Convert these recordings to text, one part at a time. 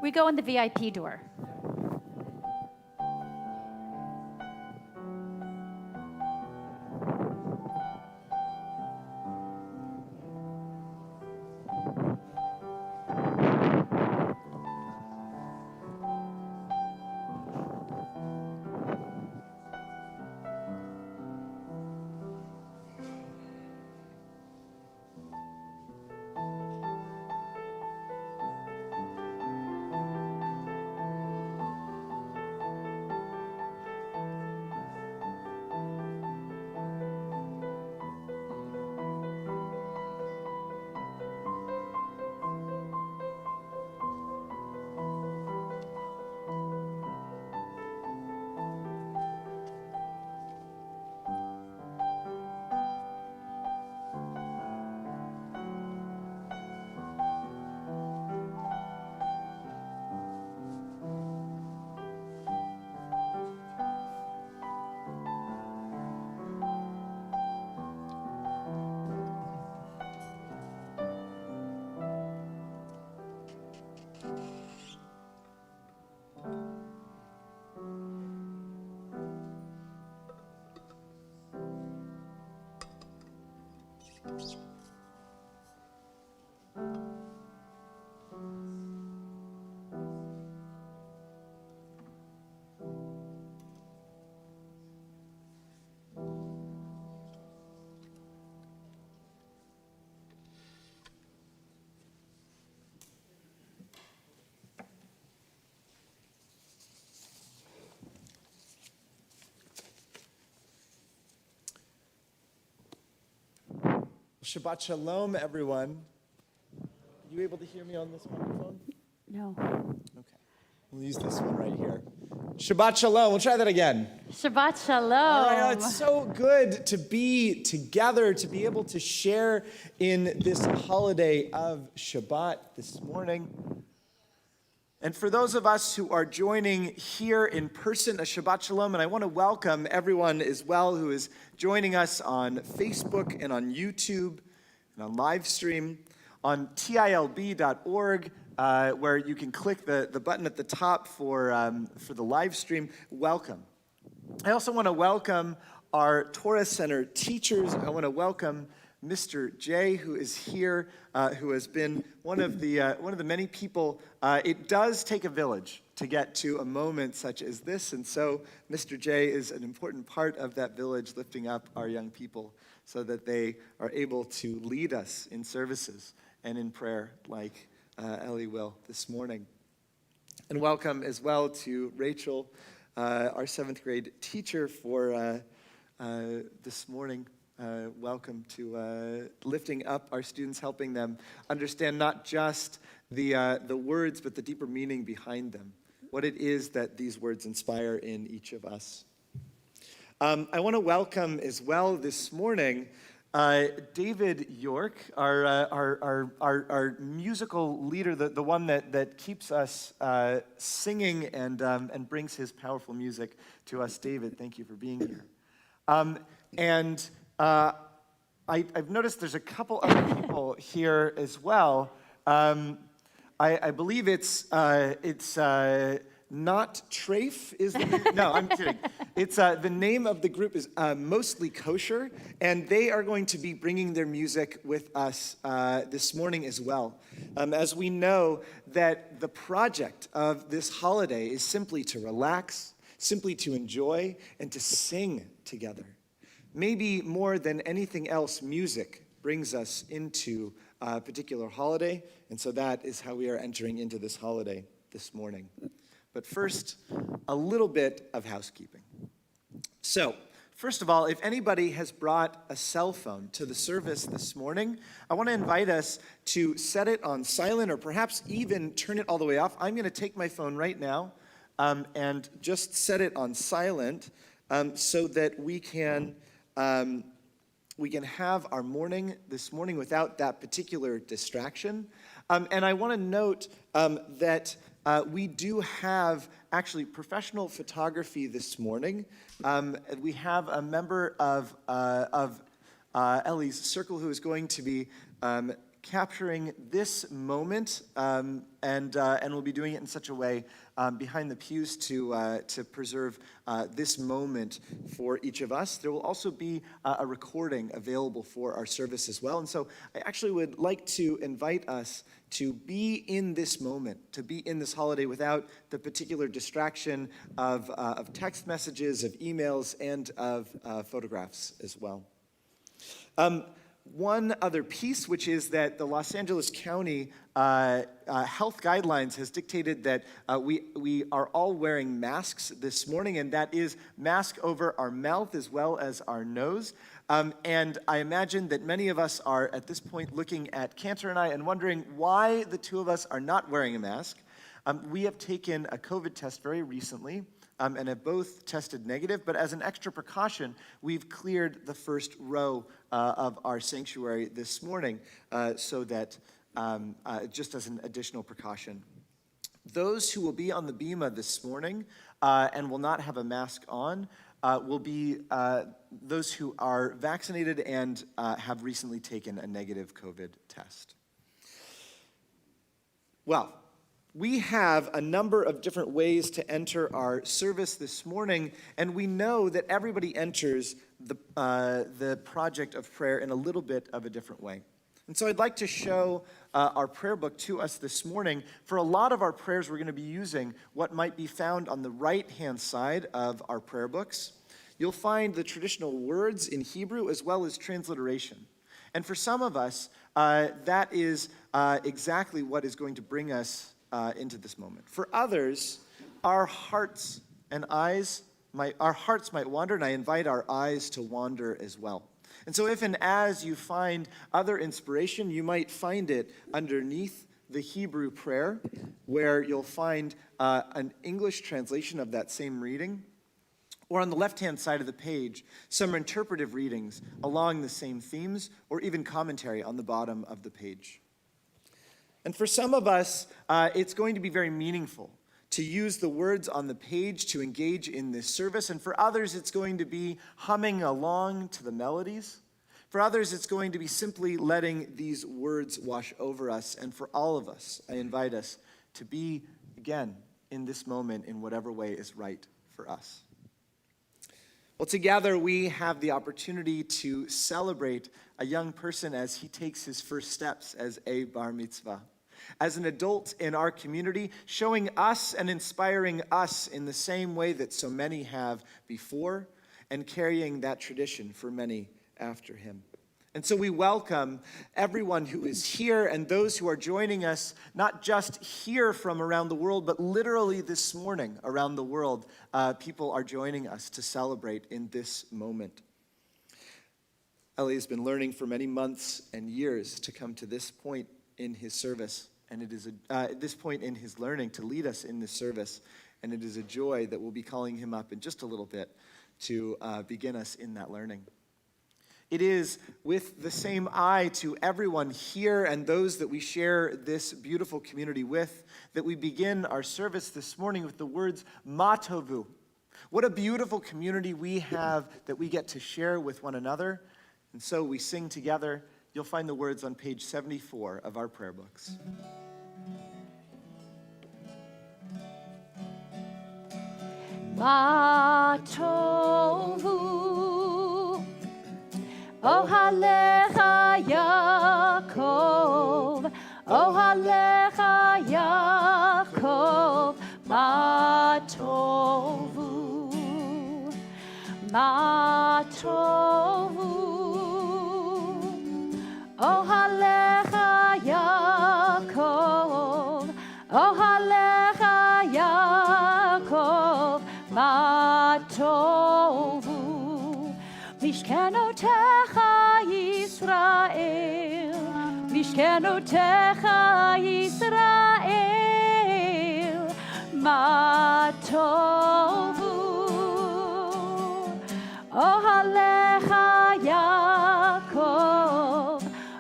We go in the VIP door. Shabbat shalom, everyone. Are you able to hear me on this microphone? No. Okay. We'll use this one right here. Shabbat shalom. We'll try that again. Shabbat shalom. All right, it's so good to be together, to be able to share in this holiday of Shabbat this morning. And for those of us who are joining here in person, a Shabbat Shalom, and I want to welcome everyone as well who is joining us on Facebook and on YouTube and on live stream, on tilb.org, where you can click the button at the top for the live stream. Welcome. I also want to welcome our Torah Center teachers. I want to welcome Mr. J, who is here, who has been one of the many people. It does take a village to get to a moment such as this, and so Mr. J is an important part of that village, lifting up our young people so that they are able to lead us in services and in prayer like Ellie will this morning. And welcome as well to Rachel, our 7th grade teacher, for this morning. Welcome to lifting up our students, helping them understand not just the words, but the deeper meaning behind them, what it is that these words inspire in each of us. I want to welcome as well this morning David York, our musical leader, the one that keeps us singing and brings his powerful music to us. David, thank you for being here. I've noticed there's a couple other people here as well. I believe it's not Trafe is the name. No, I'm kidding. It's the name of the group is Mostly Kosher, and they are going to be bringing their music with us this morning as well. As we know that the project of this holiday is simply to relax, simply to enjoy, and to sing together. Maybe more than anything else, music brings us into a particular holiday, and so that is how we are entering into this holiday this morning. But first, a little bit of housekeeping. So, first of all, if anybody has brought a cell phone to the service this morning, I want to invite us to set it on silent or perhaps even turn it all the way off. I'm going to take my phone right now and just set it on silent so that we can have our morning this morning without that particular distraction. And I want to note that we do have actually professional photography this morning. We have a member of Ellie's circle who is going to be capturing this moment, and we'll be doing it in such a way behind the pews to preserve this moment for each of us. There will also be a recording available for our service as well. And so I actually would like to invite us to be in this moment, to be in this holiday without the particular distraction of text messages, of emails, and of photographs as well. One other piece, which is that the Los Angeles County health guidelines has dictated that we are all wearing masks this morning, and that is mask over our mouth as well as our nose. And I imagine that many of us are at this point looking at Cantor and I and wondering why the two of us are not wearing a mask. We have taken a COVID test very recently, and have both tested negative, but as an extra precaution, we've cleared the first row of our sanctuary this morning so that just as an additional precaution. Those who will be on the bima this morning and will not have a mask on will be those who are vaccinated and have recently taken a negative COVID test. Well, we have a number of different ways to enter our service this morning, and we know that everybody enters the project of prayer in a little bit of a different way. And so I'd like to show our prayer book to us this morning. For a lot of our prayers, we're going to be using what might be found on the right-hand side of our prayer books. You'll find the traditional words in Hebrew as well as transliteration. And for some of us, that is exactly what is going to bring us into this moment. For others, our hearts might wander, and I invite our eyes to wander as well. And so if and as you find other inspiration, you might find it underneath the Hebrew prayer, where you'll find an English translation of that same reading, or on the left-hand side of the page, some interpretive readings along the same themes, or even commentary on the bottom of the page. And for some of us, it's going to be very meaningful to use the words on the page to engage in this service. And for others, it's going to be humming along to the melodies. For others, it's going to be simply letting these words wash over us. And for all of us, I invite us to be, again, in this moment in whatever way is right for us. Well, together we have the opportunity to celebrate a young person as he takes his first steps as a bar mitzvah. As an adult in our community, showing us and inspiring us in the same way that so many have before, and carrying that tradition for many after him. And so we welcome everyone who is here and those who are joining us, not just here from around the world, but literally this morning around the world. People are joining us to celebrate in this moment. Eli has been learning for many months and years to come to this point in his service, and it is at this point in his learning to lead us in this service, and it is a joy that we'll be calling him up in just a little bit to begin us in that learning. It is with the same eye to everyone here and those that we share this beautiful community with that we begin our service this morning with the words Ma Tovu. What a beautiful community we have that we get to share with one another. And so we sing together. You'll find the words on page 74 of our prayer books. Ma tovu ohalecha Yaakov, ohalecha Yaakov, ma tovu, ma tovu, ohalecha Yaakov, ohalecha Yaakov, ma tovu, mishkenotecha Yisrael, mishkenotecha Yisrael, ma tovu, ohalecha Yaakov,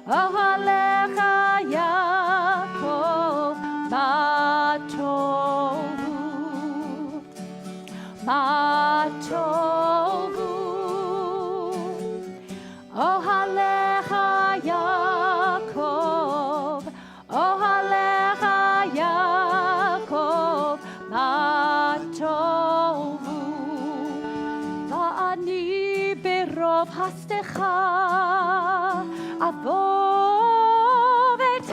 ohalecha Yaakov, ma tovu, ma tovu, ohalecha Yaakov, טוב הסתך, אבוא ביתך,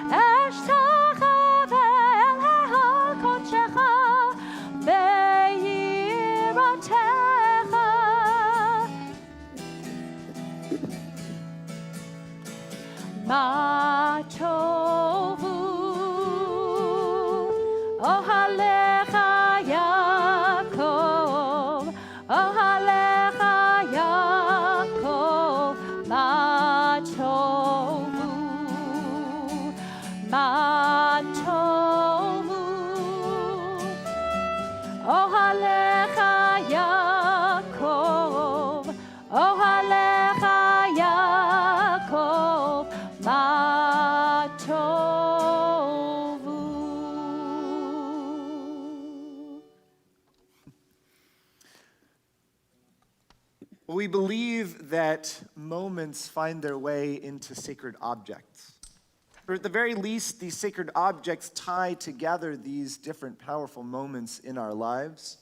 אשתחווה אל ההר קודשך, ביראתך. מה טובו אוהליך יעקב, אוהליך יעקב, מה טובו, מה טובו אוהליך יעקב, אוהליך יעקב, מה טובו. We believe that moments find their way into sacred objects. Or at the very least, these sacred objects tie together these different powerful moments in our lives.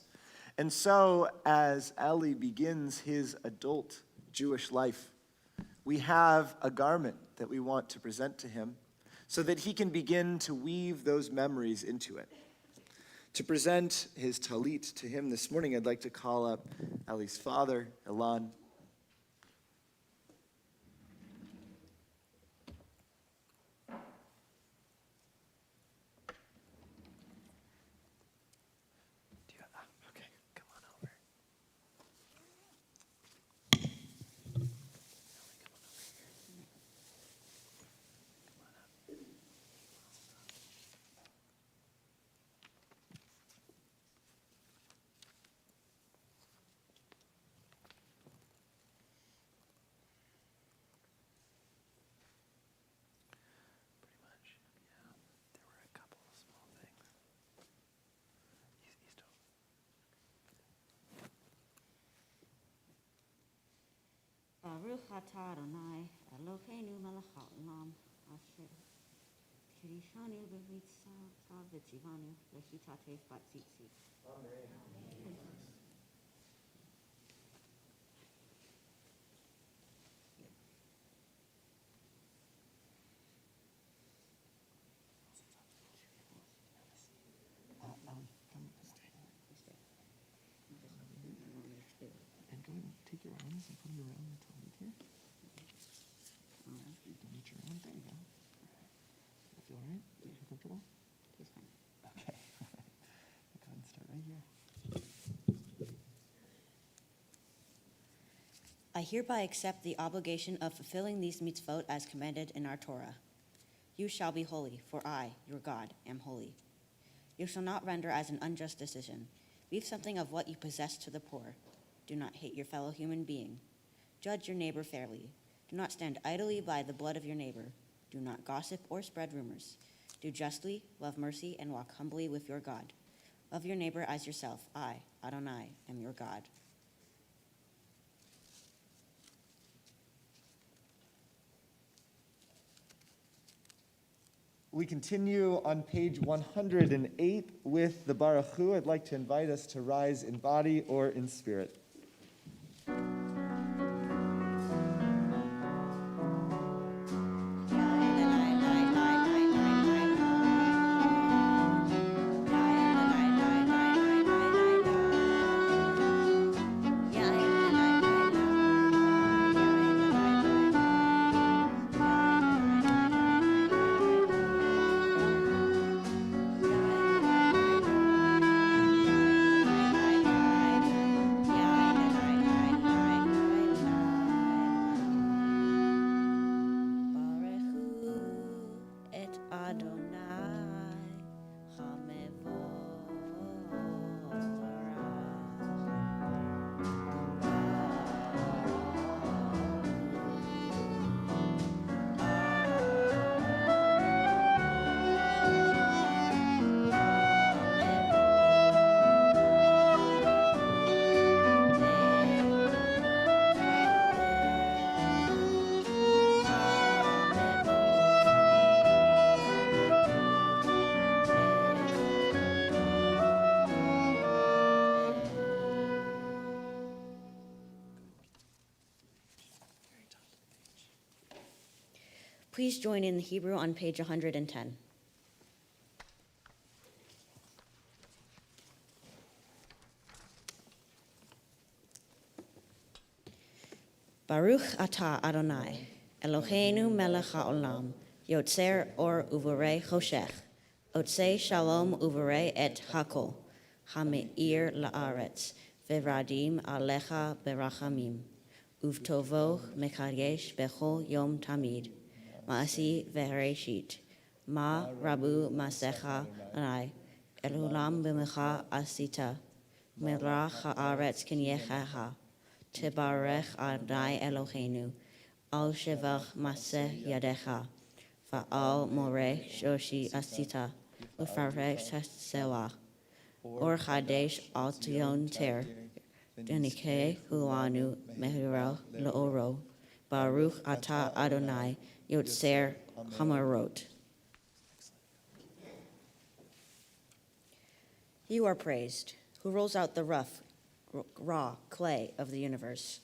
And so, as Eli begins his adult Jewish life, we have a garment that we want to present to him so that he can begin to weave those memories into it. To present his talit to him this morning, I'd like to call up Eli's father, Elan. Okay, come on over. Baruch atah Adonai, Eloheinu melech haolam, asher kirishanu b'mitzvah v'tzivanu lehitatef b'tzitzit. And go ahead and take your arms and put them around the talit here. Don't reach around. There you go. Does that feel all right? Do you feel comfortable? It's fine. Okay. Go ahead and start right here. I hereby accept the obligation of fulfilling these mitzvot as commanded in our Torah. You shall be holy, for I, your God, am holy. You shall not render as an unjust decision. Leave something of what you possess to the poor. Do not hate your fellow human being. Judge your neighbor fairly. Do not stand idly by the blood of your neighbor. Do not gossip or spread rumors. Do justly, love mercy, and walk humbly with your God. Love your neighbor as yourself. I, Adonai, am your God. We continue on page 108 with the Baruch Hu. I'd like to invite us to rise in body or in spirit. Please join in the Hebrew on page 110. Baruch atah Adonai, Eloheinu melech haolam, yotzer or uvorei choshech, otzei shalom uvorei et hakol, hameir laaretz, veradim alecha berachamim, uvtovo mekayesh bechol yom tamid, maasi vereshit, ma rabu masecha anai, elulam b'mecha asita, melach haaretz kinyechaha, Tibarech Adonai Eloheinu, al shevach maseh yadecha, va'al more shoshi asita, ufarech selah, or chadesh al tion ter, denike hulanu mehirel looro, baruch atah Adonai, yotzer hamarot. You are praised, who rolls out the rough, raw clay of the universe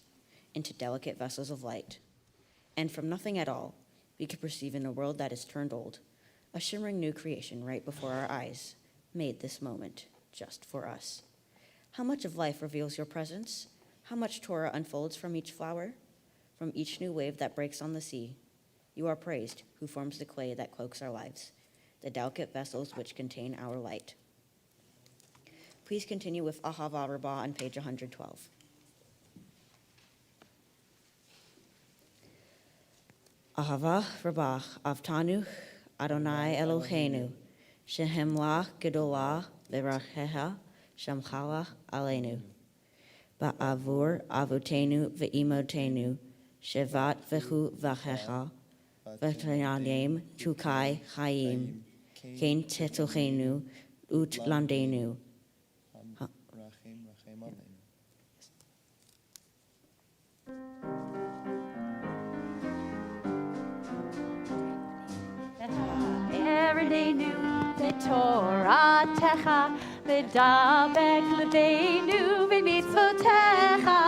into delicate vessels of light. And from nothing at all, we could perceive in a world that is turned old, a shimmering new creation right before our eyes, made this moment just for us. How much of life reveals your presence? How much Torah unfolds from each flower? From each new wave that breaks on the sea? You are praised, who forms the clay that cloaks our lives, the delicate vessels which contain our light. Please continue with Ahava Rabbah on page 112. Ahava Rabbah Avtanu Adonai Eloheinu Shehemla Gedolah Veracheha Shamchala Aleinu Ba'avur Avotenu Ve'imotenu Shevat Vehu Vachecha Vetayadem Chukai Chaim Kain Tetuchenu Ut Landenu. Eredeinu b'toratecha, v'dabek l'deinu b'mitzvotecha,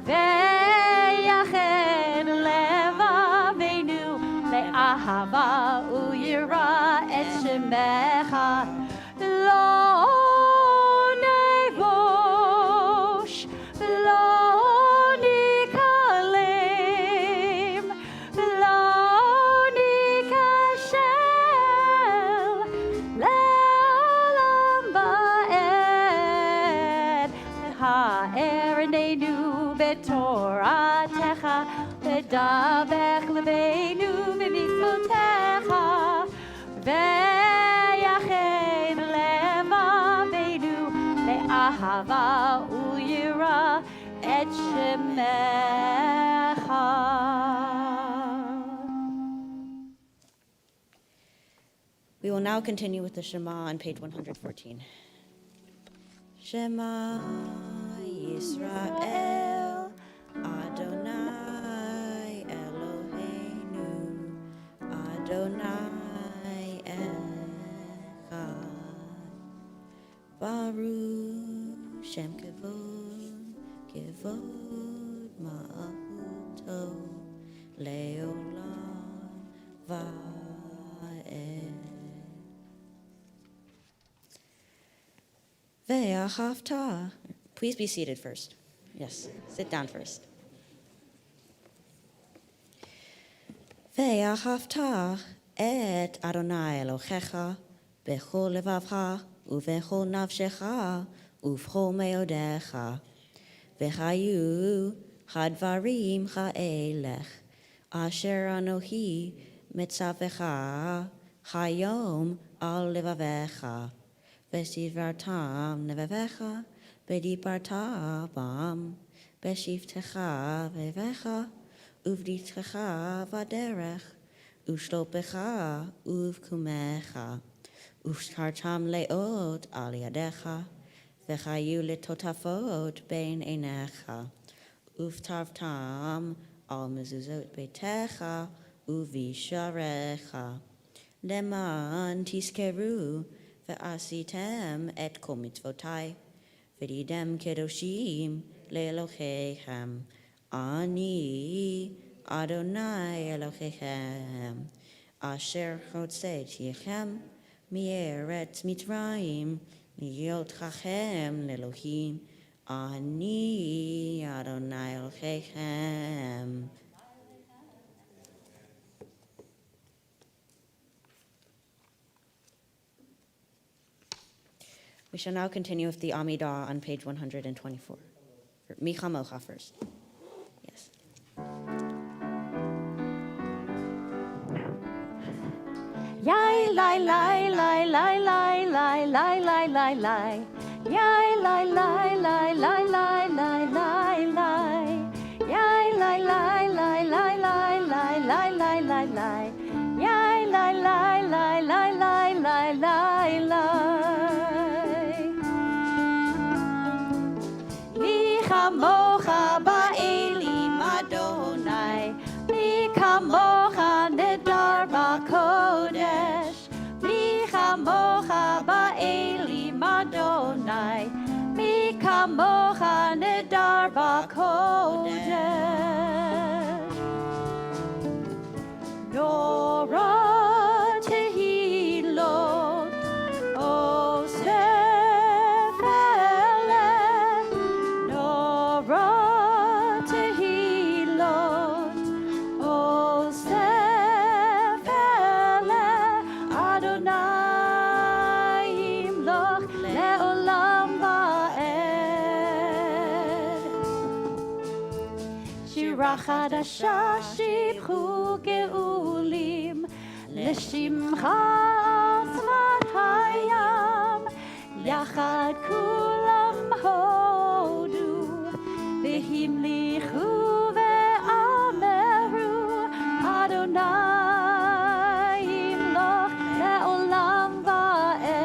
v'yachen levaveinu le'ahava u'yira et shemecha, lo nevosh, lo nikalem, lo nikashel, le'olam ba'ed, ha'ereneinu b'toratecha, v'dabech lebeinu b'mitzvotecha, v'yachen levaveinu le'ahava u'yira et shemecha. We will now continue with the Shema on page 114. Shema Yisrael Adonai Eloheinu Adonai Echad Baruch Shem Kevod Kevod Ma'ahuto Leolam Va'ed Ve'ahavta. Please be seated first. Yes, sit down first. Ve'ahavta et Adonai Elohecha bechol levavcha uvechol nafshecha uvechol meodecha vechayu hadvarim ha'elech asher anohi mitzavecha hayom al levavecha v'sivartam nevavecha v'dibarta bam v'shivtecha vevecha uvditchecha vaderech ushlopecha uvkumecha uvskartam leot al yadecha v'chayu letotafot bein einecha uvtavtam al mezuzot beitecha uvisharecha leman tiskeru ve'asitem et kol mitzvotai v'didem kedoshim le'elohechem ani Adonai Elohechem, Asher Hotzetiechem, Me'eretz Mitzrayim, Liyotchachem Lelohim, Ani Adonai Elohechem. We shall now continue with the Amidah on page 124. Mi Chamocha first. Yes. Yai lai lai lai lai lai lai lai lai lai lai. Yai lai lai lai lai lai lai lai lai. Yai lai lai lai lai lai lai lai lai lai lai. Yai lai lai lai lai lai lai lai lai. Mi chamocha ba'elim Adonai. Mi chamocha nedar b'kodesh. Mi chamocha ba'elim Adonai. Mi chamocha nedar b'kodesh. Nora tehilot osef eleh. Nora tehilot osef eleh. Adonai yimloch le'olam va'ed. Shira chadasha shibchu geulim לשמחה שפת הים, יחד כולם הודו, והמליכו ואמרו, אדוני ימלוך לעולם ועד.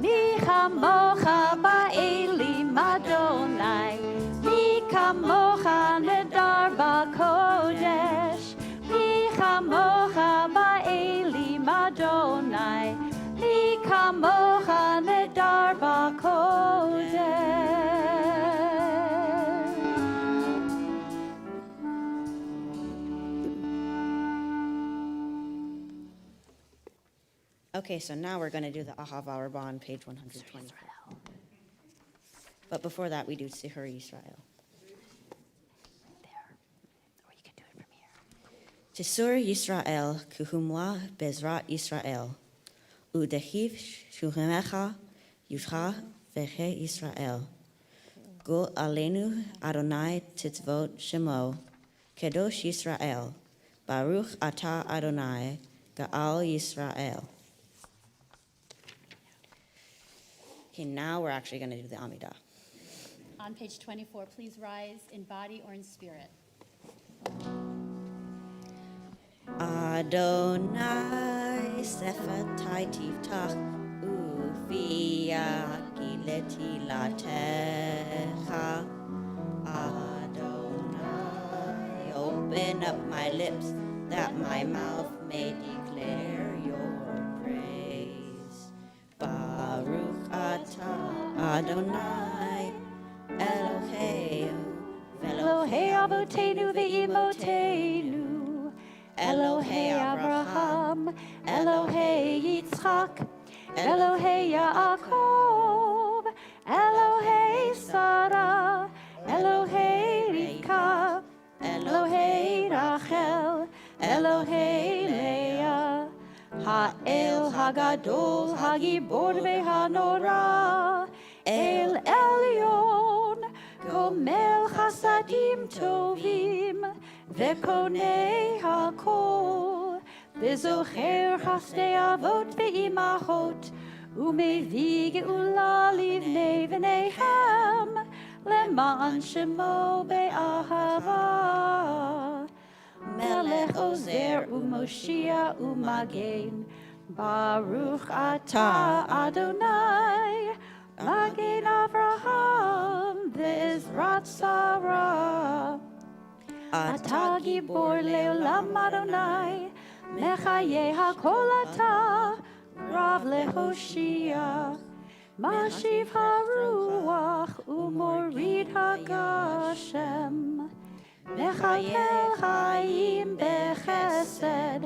מי כמוך באלים אדוני, מי כמוך נדר בקודש, מי כמוך באלים אדוני, מי כמוך נדר בקודש. Okay, so now we're going to do the Ahava Rabbah on page 120. But before that, we do Sihur Yisrael. Tisur Yisrael kuhumla bezrat Yisrael, udehiv shuhemecha yusha veche Yisrael. Go alenu Adonai titzvot shemo, kedosh Yisrael, baruch ata Adonai, Gaal Yisrael. Okay, now we're actually going to do the Amidah. On page 24, please rise in body or in spirit. Adonai sefatai tiftach ufia gileti latecha. Adonai, open up my lips that my mouth may declare your praise. Baruch atah Adonai Eloheinu Elohei Avotenu ve'imotenu, Elohei Abraham, Elohei Yitzchak, Elohei Yaakov, Elohei Sarah, Elohei Rivka, Elohei Rachel, Elohei Leah, Ha'el Hagadol, Hagibor ve'hanora, El Elyon, Gomel Chasadim Tovim, Vekonei Hakol, Vezocher Chasdei Avot ve'imachot, Umevi Geula livnei v'neihem, Leman Shemo be'ahava. Melech Ozer u'Moshia u'Magen, Baruch atah Adonai, Magen Avraham ve'ezrat Sarah. Ata gibor leolam Adonai, Mechaye hakol ata, Rav lehoshia. Mashiv haruach u'morid הגשם, מחלל חיים בחסד,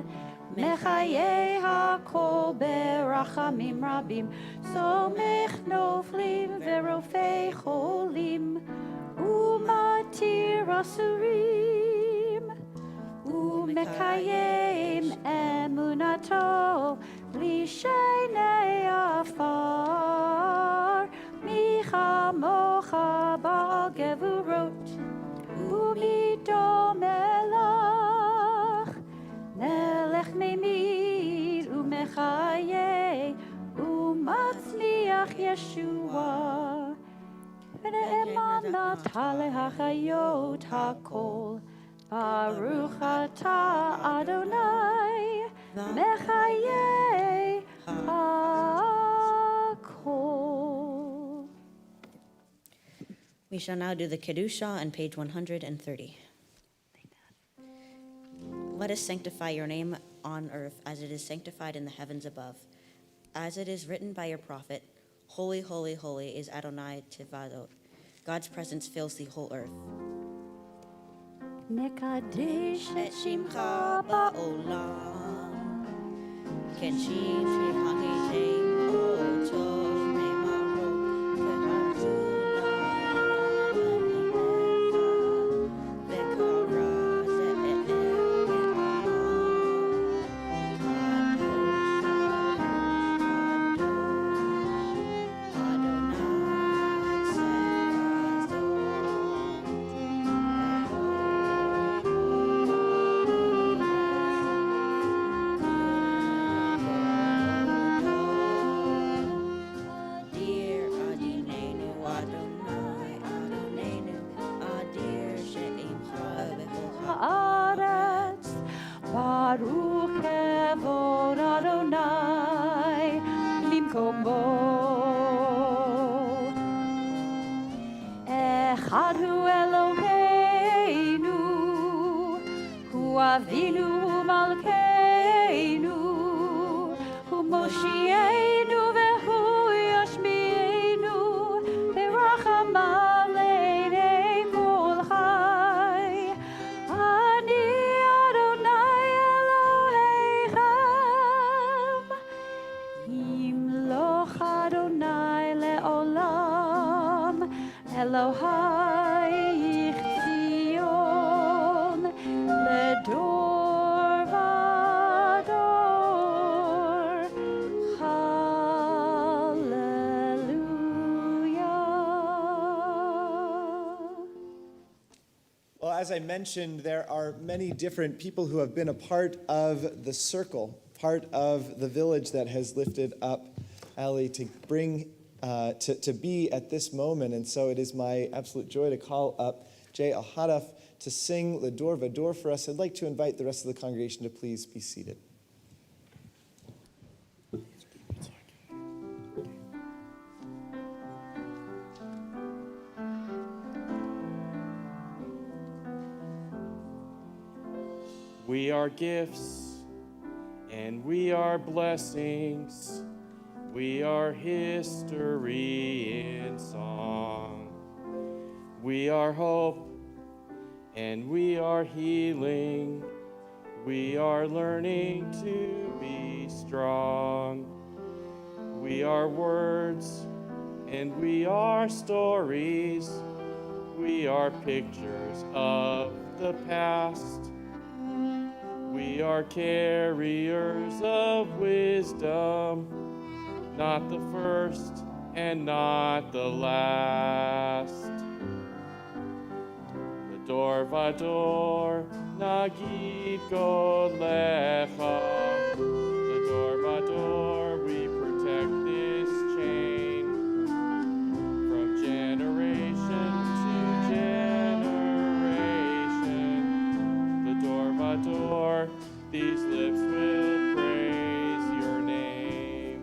מחיי הכל ברחמים רבים, סומך נופלים ורופא חולים, ומתיר אסורים, ומקיים אמונתו לשני עפר, מי כמוך בעל גבורות, ומיתו מלך, מלך ממית ומחיה, ומצמיח ישועה, ונאמנת להחיות הכל, ברוך אתה אדוני, מחיה הכל. We shall now do the Kedusha on page 130. Let us sanctify your name on earth as it is sanctified in the heavens above. As it is written by your prophet, holy, holy, holy is Adonai Tivadot. God's presence fills the whole earth. נקדש את Et שמך shimcha ba'olam, ken shim haketem otov me'marot v'hazula v'lecha v'kara ze'el ve'amar kadosh Adonai Adir Adinenu Adonai Adonenu Adir she'imcha v'kol הארץ, ברוך כבוד אדוני במקומו. אחד הוא אלוהינו, הוא אבינו ומלכנו, הוא מושיענו והוא ישמיענו, ברחמיו לעיני כל חי. אני אדוני אלוהיכם, ימלוך אדוני לעולם, אלוהי ציון לדור ודור. Hallelujah. Well, as I mentioned, there are many different people who have been a part of the circle, part of the village that has lifted up Ellie to bring, to be at this moment. And so it is my absolute joy to call up Jay Al-Hadaf to sing Ledor Vador for us. I'd like to invite the rest of the congregation to please be seated. We are gifts and we are blessings. We are history in song. We are hope and we are healing. We are learning to be strong. We are words and we are stories. We are pictures of the past. We are carriers of wisdom, not the first and not the last. Ledor vador nagid golecha. Ledor vador, we protect this chain from generation to generation. Ledor vador, these lips will praise your name.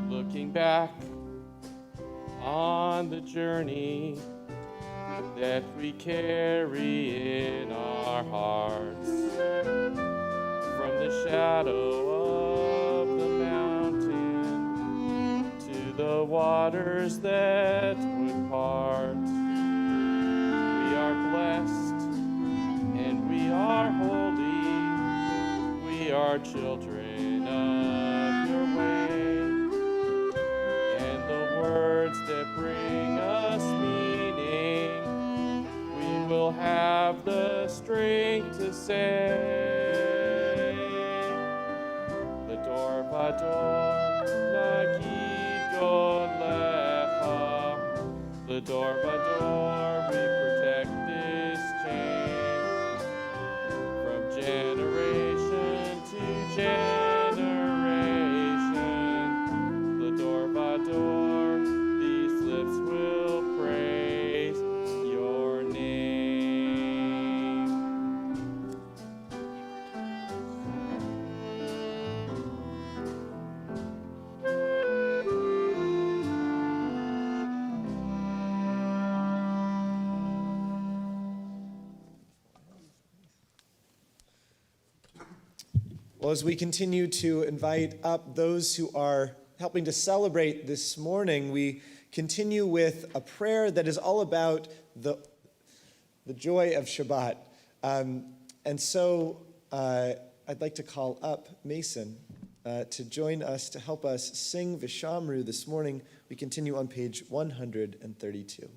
Looking back on the journey that we carry in our hearts, from the shadow of the mountain, to the waters that would part. We are blessed and we are holy. We are children of your way. And the words that bring us meaning, we will have the strength to say. Ledor vador nagid golecha. Ledor vador, we protect this chain from generation to generation. Ledor vador, these lips will praise your name. Well, as we continue to invite up those who are helping to celebrate this morning, we continue with a prayer that is all about the joy of Shabbat. And so I'd like to call up Mason to join us to help us sing Vishamru this morning. We continue on page 132.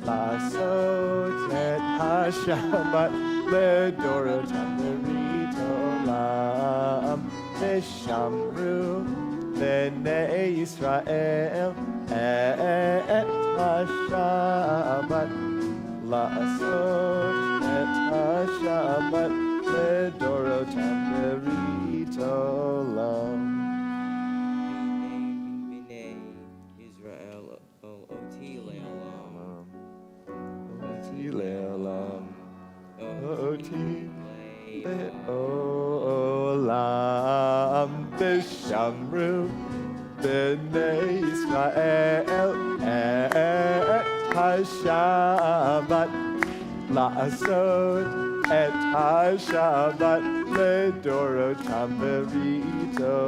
Lasot et Hashabat ledorotam beritolam Vishamru b'nei Yisrael et Hashabat Lasot et Hashabat ledorotam beritolam. B'nei Israel oti le'olam. Le'olam, oti le'olam, Vishamru b'nei Yisrael et Hashabat la'asot et Hashabat ledorotam beritolam.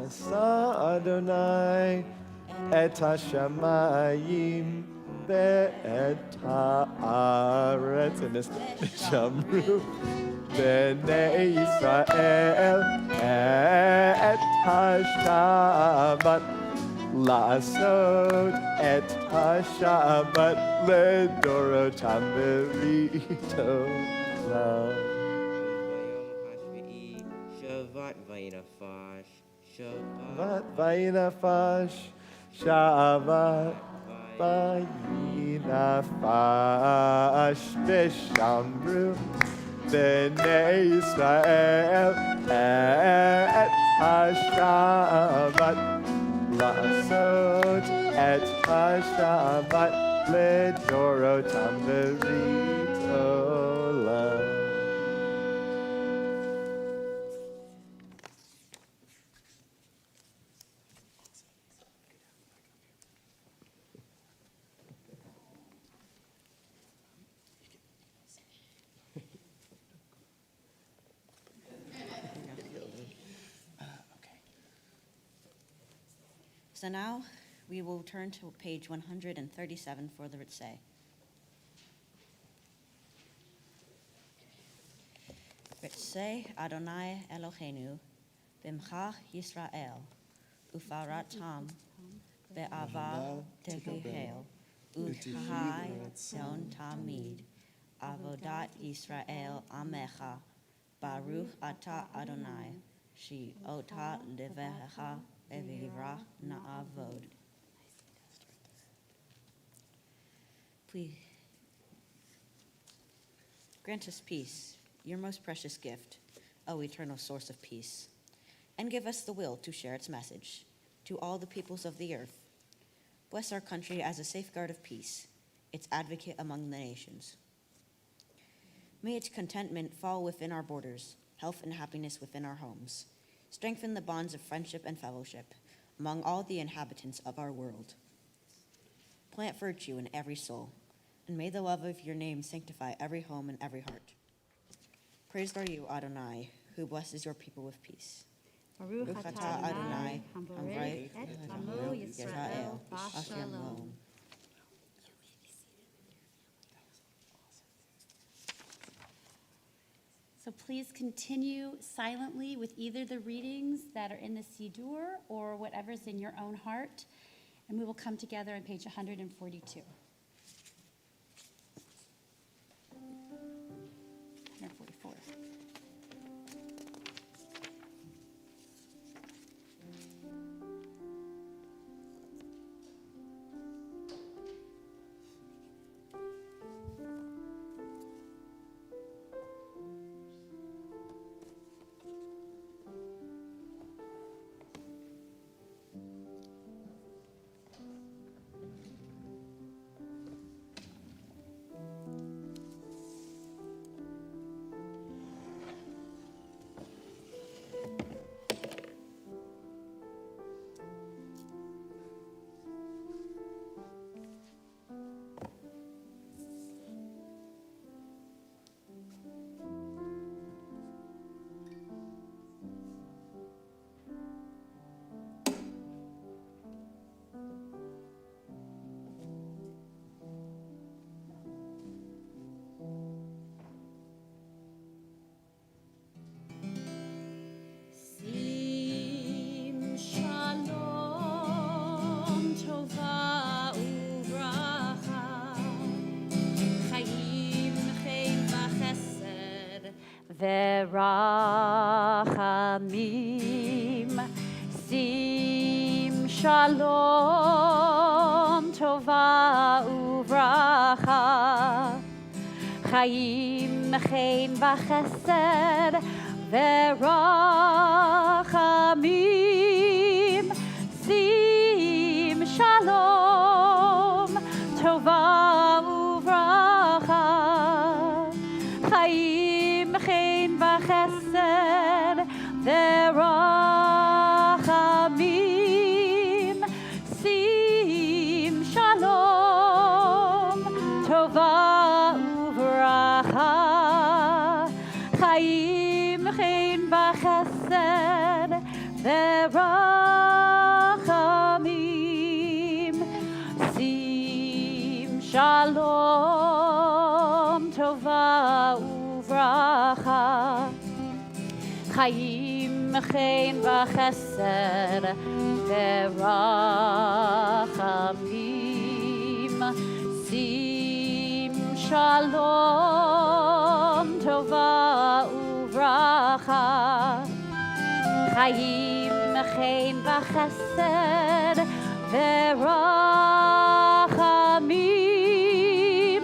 Asa Adonai et hashamayim ve'et haaretz Vishamru b'nei Yisrael et hashabat la'asot et hashabat ledorotam beritolam. Shabbat vayinafash. Shabbat vayinafash, Shabbat vayinafash, Vishamru b'nei Yisrael et hashabat la'asot et hashabat ledorotam beritolam. So now we will turn to page 137 for the Ritzeh. Ritzeh Adonai Eloheinu b'mcha Yisrael ufaratam be'ava tegehel u'chai tzon tamid avodat Yisrael amecha baruch ata Adonai shi ota levecha evira na'avod. Please grant us peace, your most precious gift, O eternal source of peace, and give us the will to share its message to all the peoples of the earth. Bless our country as a safeguard of peace, its advocate among the nations. May its contentment fall within our borders, health and happiness within our homes. Strengthen the bonds of friendship and fellowship among all the inhabitants of our world. Plant virtue in every soul, and may the love of your name sanctify every home and every heart. Praised are you, Adonai, who blesses your people with peace. Baruch Baruch atah atah Adonai, Adonai, hamborech et amo Yisrael b'shalom. So please continue silently with either the readings that are in the Siddur or whatever's in your own heart, and we will come together on page 142. 144. Verachamim, sim shalom, tova uvracha, chaim chen v'chesed, verachamim, sim shalom, tova uvracha, chaim chen v'chesed, verachamim, sim shalom, tova uvracha, chaim chen v'chesed, verachamim, sim shalom, tova uvracha, chaim chen v'chesed, verachamim, sim shalom, tova uvracha, chaim chen v'chesed, verachamim,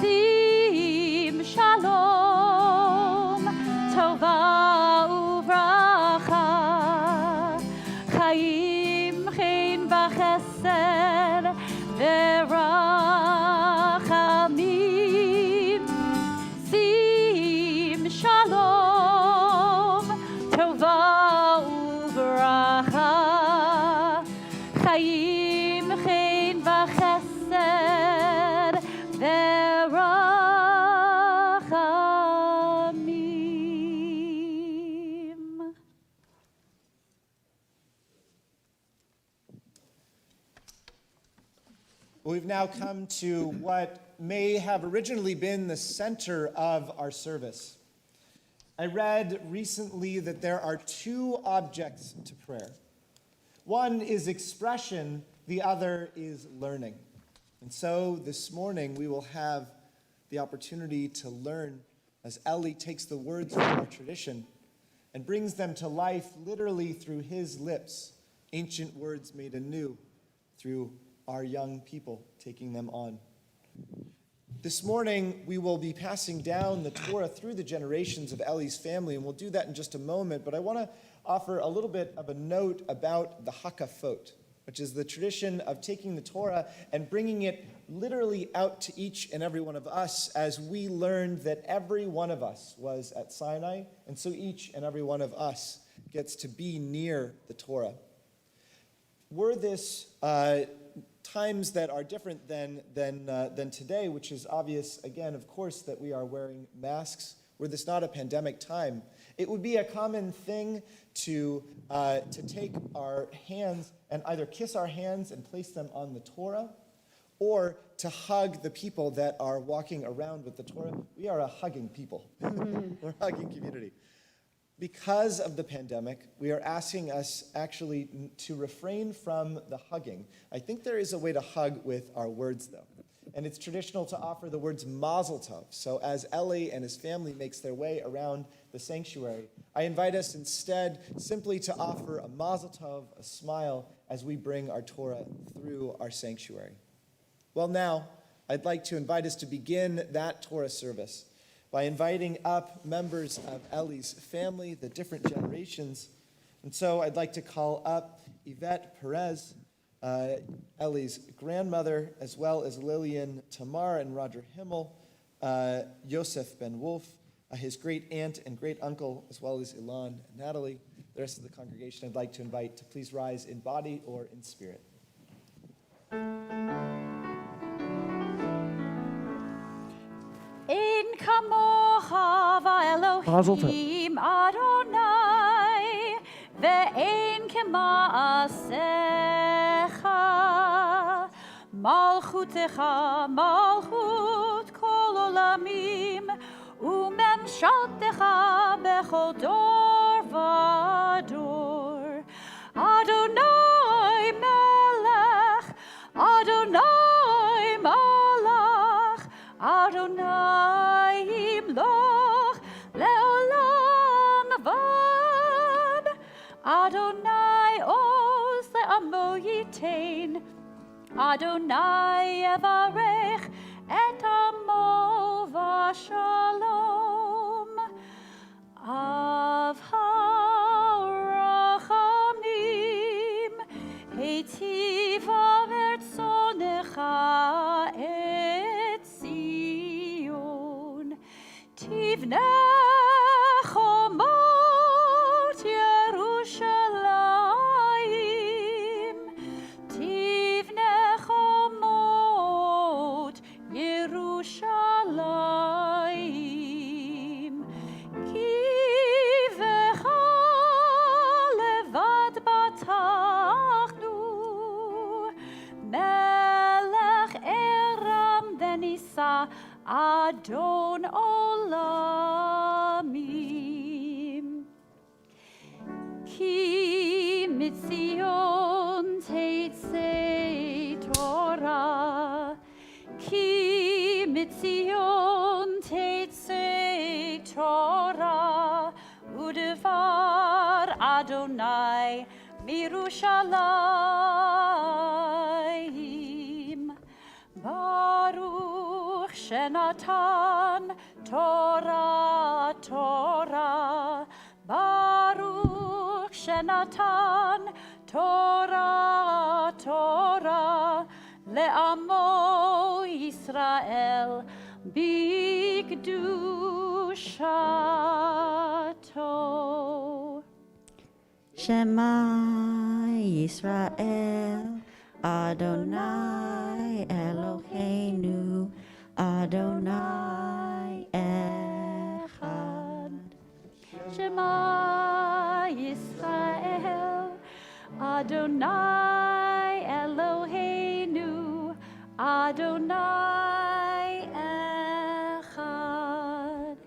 sim shalom, tova uvracha, chaim chen v'chesed, verachamim, sim shalom, tova uvracha, chaim chen v'chesed, verachamim. We've now come to what may have originally been the center of our service. I read recently that there are two objects to prayer. One is expression, the other is learning. And so this morning we will have the opportunity to learn as Eli takes the words from our tradition and brings them to life literally through his lips, ancient words made anew through our young people taking them on. This morning, we will be passing down the Torah through the generations of Eli's family, and we'll do that in just a moment, but I want to offer a little bit of a note about the hakafot. which is the tradition of taking the Torah and bringing it literally out to each and every one of us, as we learned that every one of us was at Sinai, and so each and every one of us gets to be near the Torah. Were this times that are different than today, which is obvious, again, of course, that we are wearing masks, were this not a pandemic time, it would be a common thing to take our hands and either kiss our hands and place them on the Torah, or to hug the people that are walking around with the Torah. We are a hugging people. We're a hugging community. Because of the pandemic, we are asking us actually to refrain from the hugging. I think there is a way to hug with our words, though. And it's traditional to offer the words mazel tov. So as Eli and his family makes their way around the sanctuary, I invite us instead simply to offer a mazel tov, a smile, as we bring our Torah through our sanctuary. Well, now, I'd like to invite us to begin that Torah service by inviting up members of Eli's family, the different generations. And so I'd like to call up Yvette Perez, Eli's grandmother, as well as Lillian Tamar and Roger Himmel, Yosef Ben Wolf, his great aunt and great uncle, as well as Ilan and Natalie. The rest of the congregation I'd like to invite to please rise in body or in spirit. Ein kamocha v'Elohim Adonai, ve'ein kema'asecha, malchutecha malchut kol olamim, umemshaltecha bechol dor v'dor. Adonai melech, Adonai malach, Adonai imloch leolam vad. Adonai oz le'amo yitain. Adonai yevarech et amo v'shalom. Av ha'rachamim heitiv avertzonecha et Zion. Tivne chomot Yerushalayim. Tivne chomot Yerushalayim. Ki vecha levad batachnu. Melech eram venisa Adon olamim. Ki mitzion teitzei Torah. Ki mitzion teitzei Torah. Udevar Adonai mirushalayim. Baruch Shenatan Torah Torah. Baruch Shenatan Torah Torah. Le'amo Yisrael bikdushato. Shema Yisrael, Adonai Eloheinu, Adonai Echad. Shema Yisrael, Adonai Eloheinu, Adonai Echad.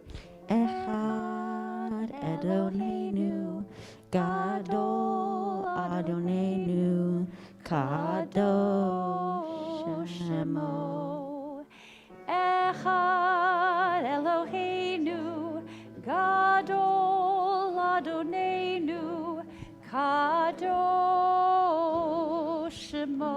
Echad Eloheinu, Gadol Adonenu, Kadosh Shemo. Echad Eloheinu, Gadol Adonenu, Kadosh Shemo.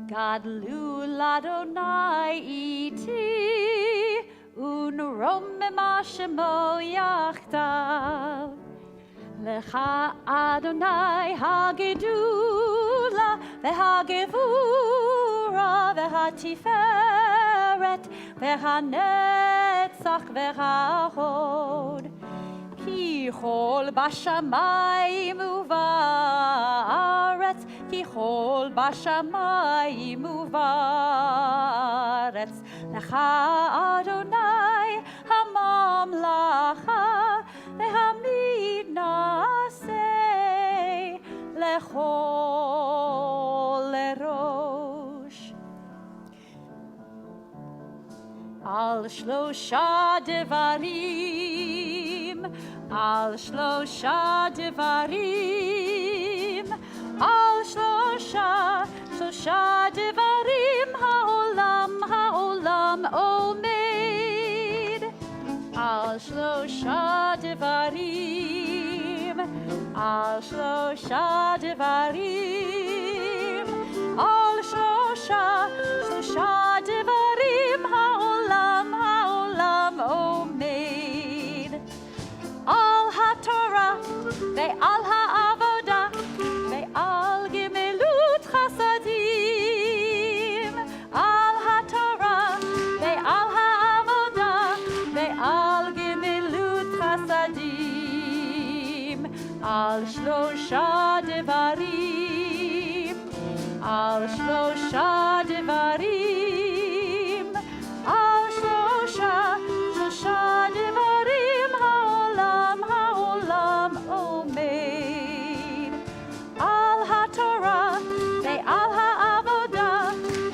Gadlu l'Adonai iti, unromem Shemo yachdav. Lecha Adonai hagedula v'hagevura v'hatiferet v'hanetzach v'hahod ki chol bashamayim uvaretz ki chol bashamayim uvaretz Lecha Adonai hamamlacha v'hamid naseh lechol lerosh Al shlosha devarim Al shlosha devarim Al shlosha devarim ha'olam omed Al shlosha devarim Al shlosha devarim Al shlosha devarim ha'olam omed Al haTorah ve'al ha'avoda ve'al gemilut chasadim Al haTorah ve'al ha'avoda ve'al gemilut chasadim Al shlosha devarim Al shlosha devarim Al shlosha devarim ha'olam omed Al haTorah ve'al ha'avoda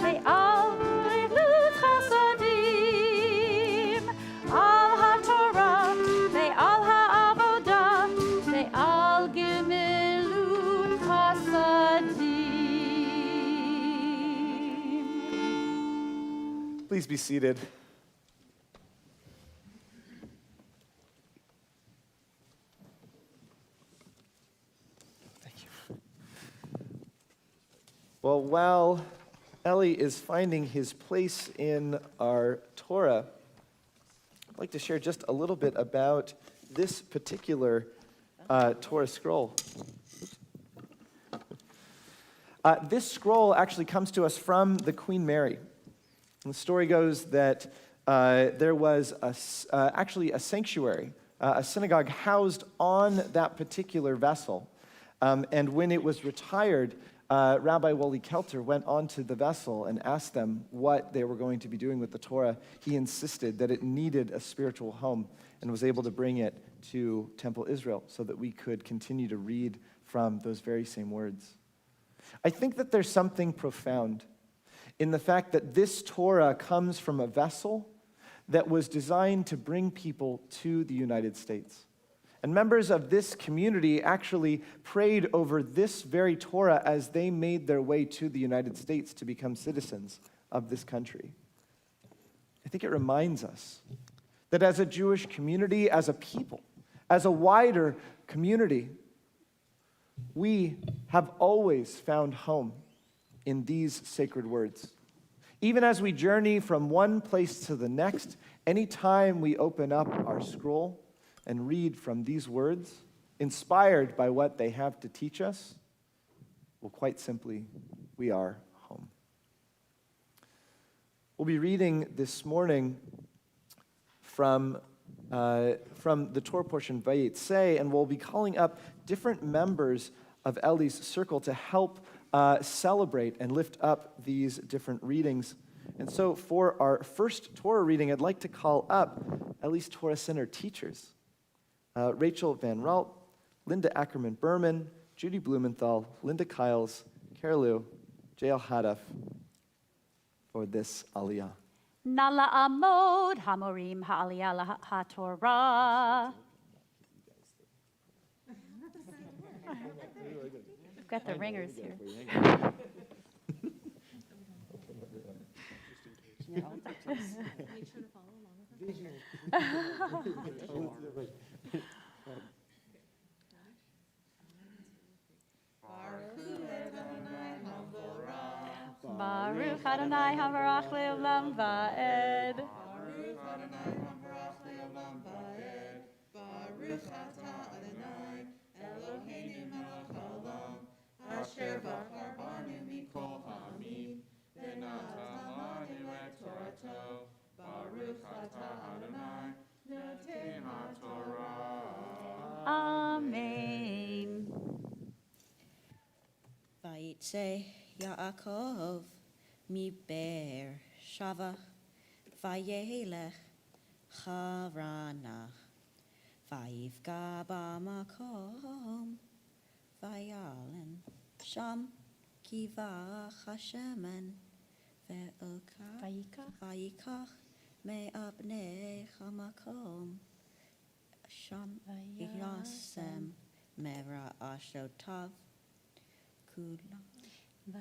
ve'al gemilut chasadim Al haTorah ve'al ha'avoda ve'al gemilut chasadim Please be seated. Thank you. Well, while Eli is finding his place in our Torah, I'd like to share just a little bit about this particular Torah scroll. This scroll actually comes to us from the Queen Mary. And the story goes that there was actually a sanctuary, a synagogue housed on that particular vessel. And when it was retired, Rabbi Wally Kelter went onto the vessel and asked them what they were going to be doing with the Torah. He insisted that it needed a spiritual home and was able to bring it to Temple Israel so that we could continue to read from those very same words. I think that there's something profound in the fact that this Torah comes from a vessel that was designed to bring people to the United States. And members of this community actually prayed over this very Torah as they made their way to the United States to become citizens of this country. I think it reminds us that as a Jewish community, as a people, as a wider community, we have always found home in these sacred words. Even as we journey from one place to the next, anytime we open up our scroll and read from these words, inspired by what they have to teach us, well, quite simply, we are home. We'll be reading this morning from the Torah portion, Vayetze, and we'll be calling up different members of Eli's circle to help celebrate and lift up these different readings. And so for our first Torah reading, I'd like to call up Eli's Torah Center teachers, Rachel Van Ralt, Linda Ackerman-Berman, Judy Blumenthal, Linda Kiles, Carolou, Jael Hadaf, for this Aliyah. Nala Amod Hamorim Ha'aliyah HaTorah. We've got the ringers here. Baruch Adonai Havarach Le'olam Va'ed. Baruch Adonai Havarach Le'olam Va'ed. Baruch Atah Adonai Eloheinu melech haolam, asher bachar banu mikol ha'amim, v'natan lanu et Torato, Baruch atah Adonai, noten haTorah. Amen. Vayitze Yaakov mi Be'er Shava, Vayelech Harana, Vayivga b'makom, Vayalen Sham Kiva Hashemen, Vayikach me'abnei hamakom, Sham Yasem Mera Ashotav, Kula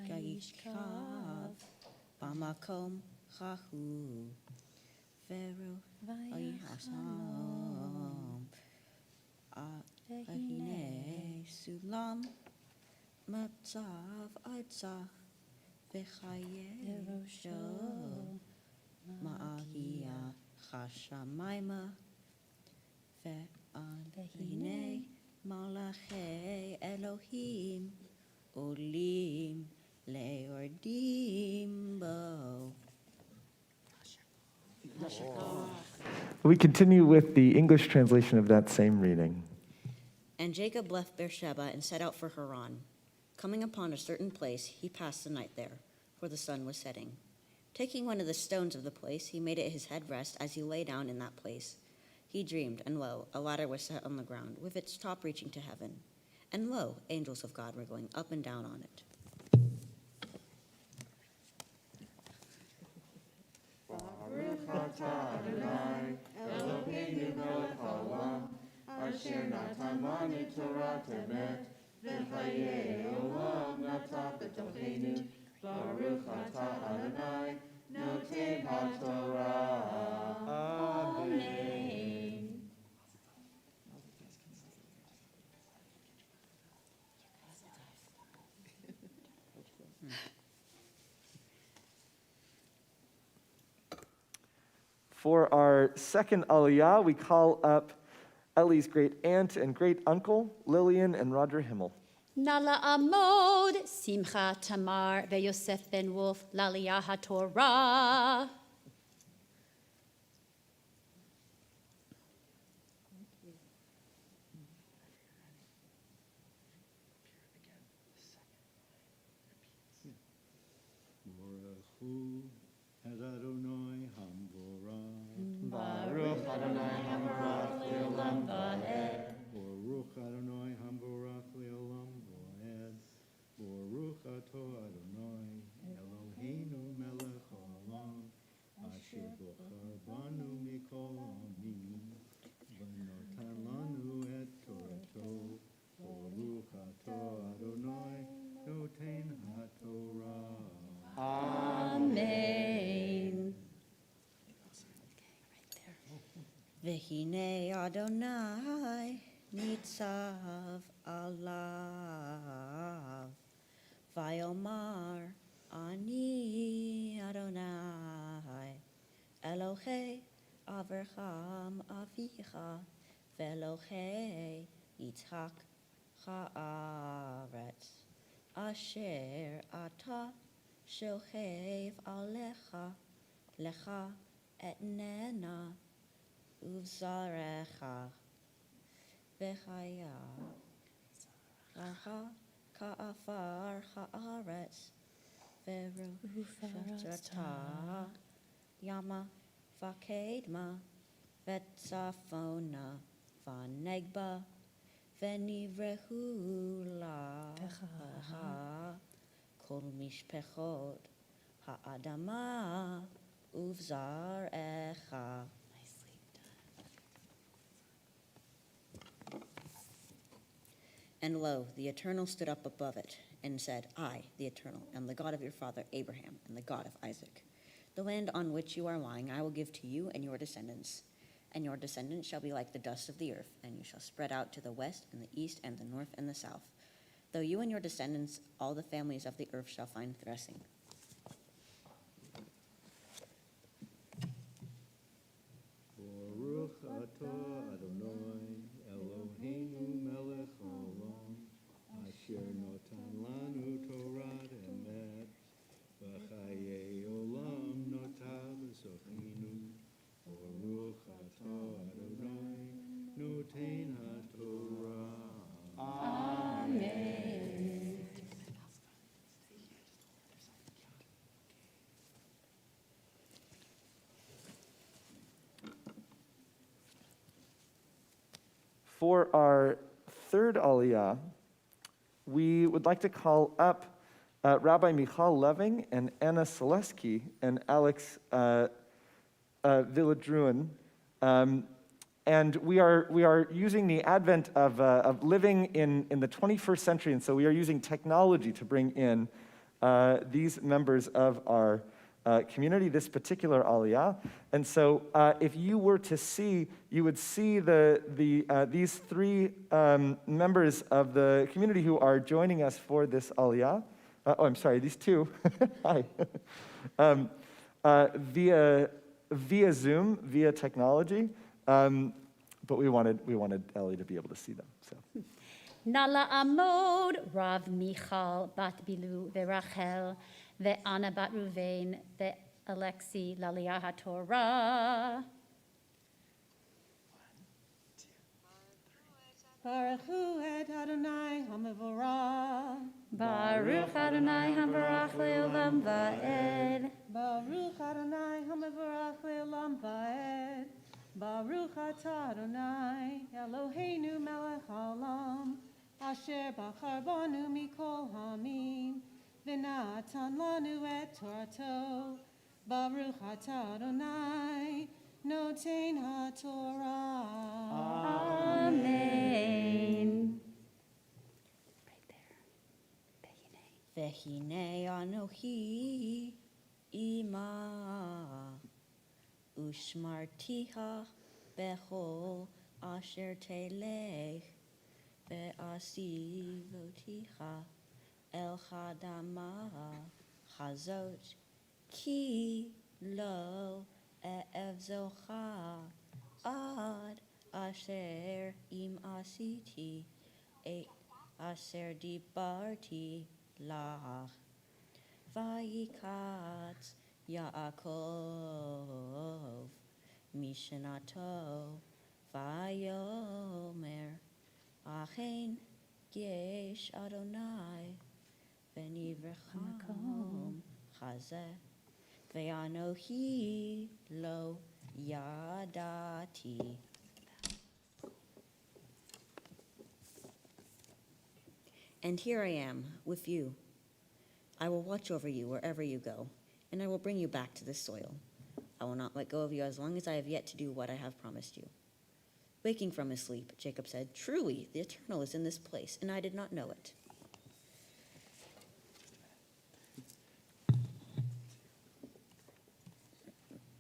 Gayishkav Bamakom Chahu Vero Ayasam Ahine Sulam Matzav Aitzah V'chaye Rosho Ma'ahia Chashamaima Ve'ahine Malachei Elohim Olim Leordim Bo. We continue with the English translation of that same reading. And Jacob left Beersheba and set out for Haran. Coming upon a certain place, he passed the night there, for the sun was setting. Taking one of the stones of the place, he made it his head rest as he lay down in that place. He dreamed, and lo, a ladder was set on the ground, with its top reaching to heaven. And lo, angels of God were going up and down on it. Baruch atah Adonai, Eloheinu melech haolam, asher natan lanu Torah temet, v'chayei olam natan b'tocheinu. Baruch atah Adonai, noten haTorah. Amen. For our second aliyah, we call up Ellie's great aunt and great uncle, Lillian and Roger Himmel. Nala Amod, Simcha Tamar, Yosef ben Wolf, Laliyah HaTorah. Baruch Adonai Hamorach Leolam Vaed. Baruch Adonai Hamborach Leolam Vaed. Baruch Ato Adonai Eloheinu Melech Haolam Asher Bochar Banu Mikol Amim V'notan Lanu Et Torato. Baruch Ato Adonai Noten HaTorah. Amen. V'hinei Adonai nitzav alav, vayomar ani Adonai, Elohei Avraham Avicha, v'Elohei Yitzhak ha'aretz, asher ata shochev alecha, lecha etnena Uzarecha v'chaya raha ka'afar ha'aretz v'rufata yama v'kedma v'tzafona v'negba v'nivrehu laha kol mishpechot ha'adama uvzarecha. And lo, the Eternal stood up above it and said, I, the Eternal, am the God of your father Abraham and the God of Isaac. The land on which you are lying I will give to you and your descendants. And your descendants shall be like the dust of the earth, and you shall spread out to the west and the east and the north and the south. Though you and your descendants, all the families of the earth shall find threshing. Baruch Ato Adonai Eloheinu Melech Haolam For our third Aliyah, we would like to call up Rabbi Michal Leving and Anna Selesky and Alex Villadruin. And we are using the advent of living in the 21st century, and so we are using technology to bring in these members of our community, this particular Aliyah. And so if you were to see, you would see these three members of the community who are joining us for this Aliyah. I'm sorry, these two. Hi. Via Zoom, via technology. But we wanted Ellie to be able to see them. So. Nala Amod, Rav Michal Bat Bilu Verachel, Ve'ana Bat Ruvain, Ve'Alexi Laliyah HaTorah. Baruch Hu et Adonai HaMevorach. Baruch Adonai HaMevorach Le'olam Va'ed. Baruch Adonai HaMevorach Le'olam Va'ed. Baruch atah Adonai Eloheinu melech haolam asher bachar banu mikol hamim v'natan lanu et torato. Baruch atah Adonai noten haTorah. Amen. Right there. Vehine anohi ima. Ushmartiha bechol asher telech ve'asivotiha el chadama chazot ki lo e'evzocha ad asher im asiti et asher dibarti lach vayikatz Yaakov Mishanato Vayomer Achen Yesh Adonai V'nivracham Chazeh Ve'anohi Lo Yadati. And here I am with you. I will watch over you wherever you go, and I will bring you back to this soil. I will not let go of you as long as I have yet to do what I have promised you. Waking from his sleep, Jacob said, "Truly, the Eternal is in this place, and I did not know it."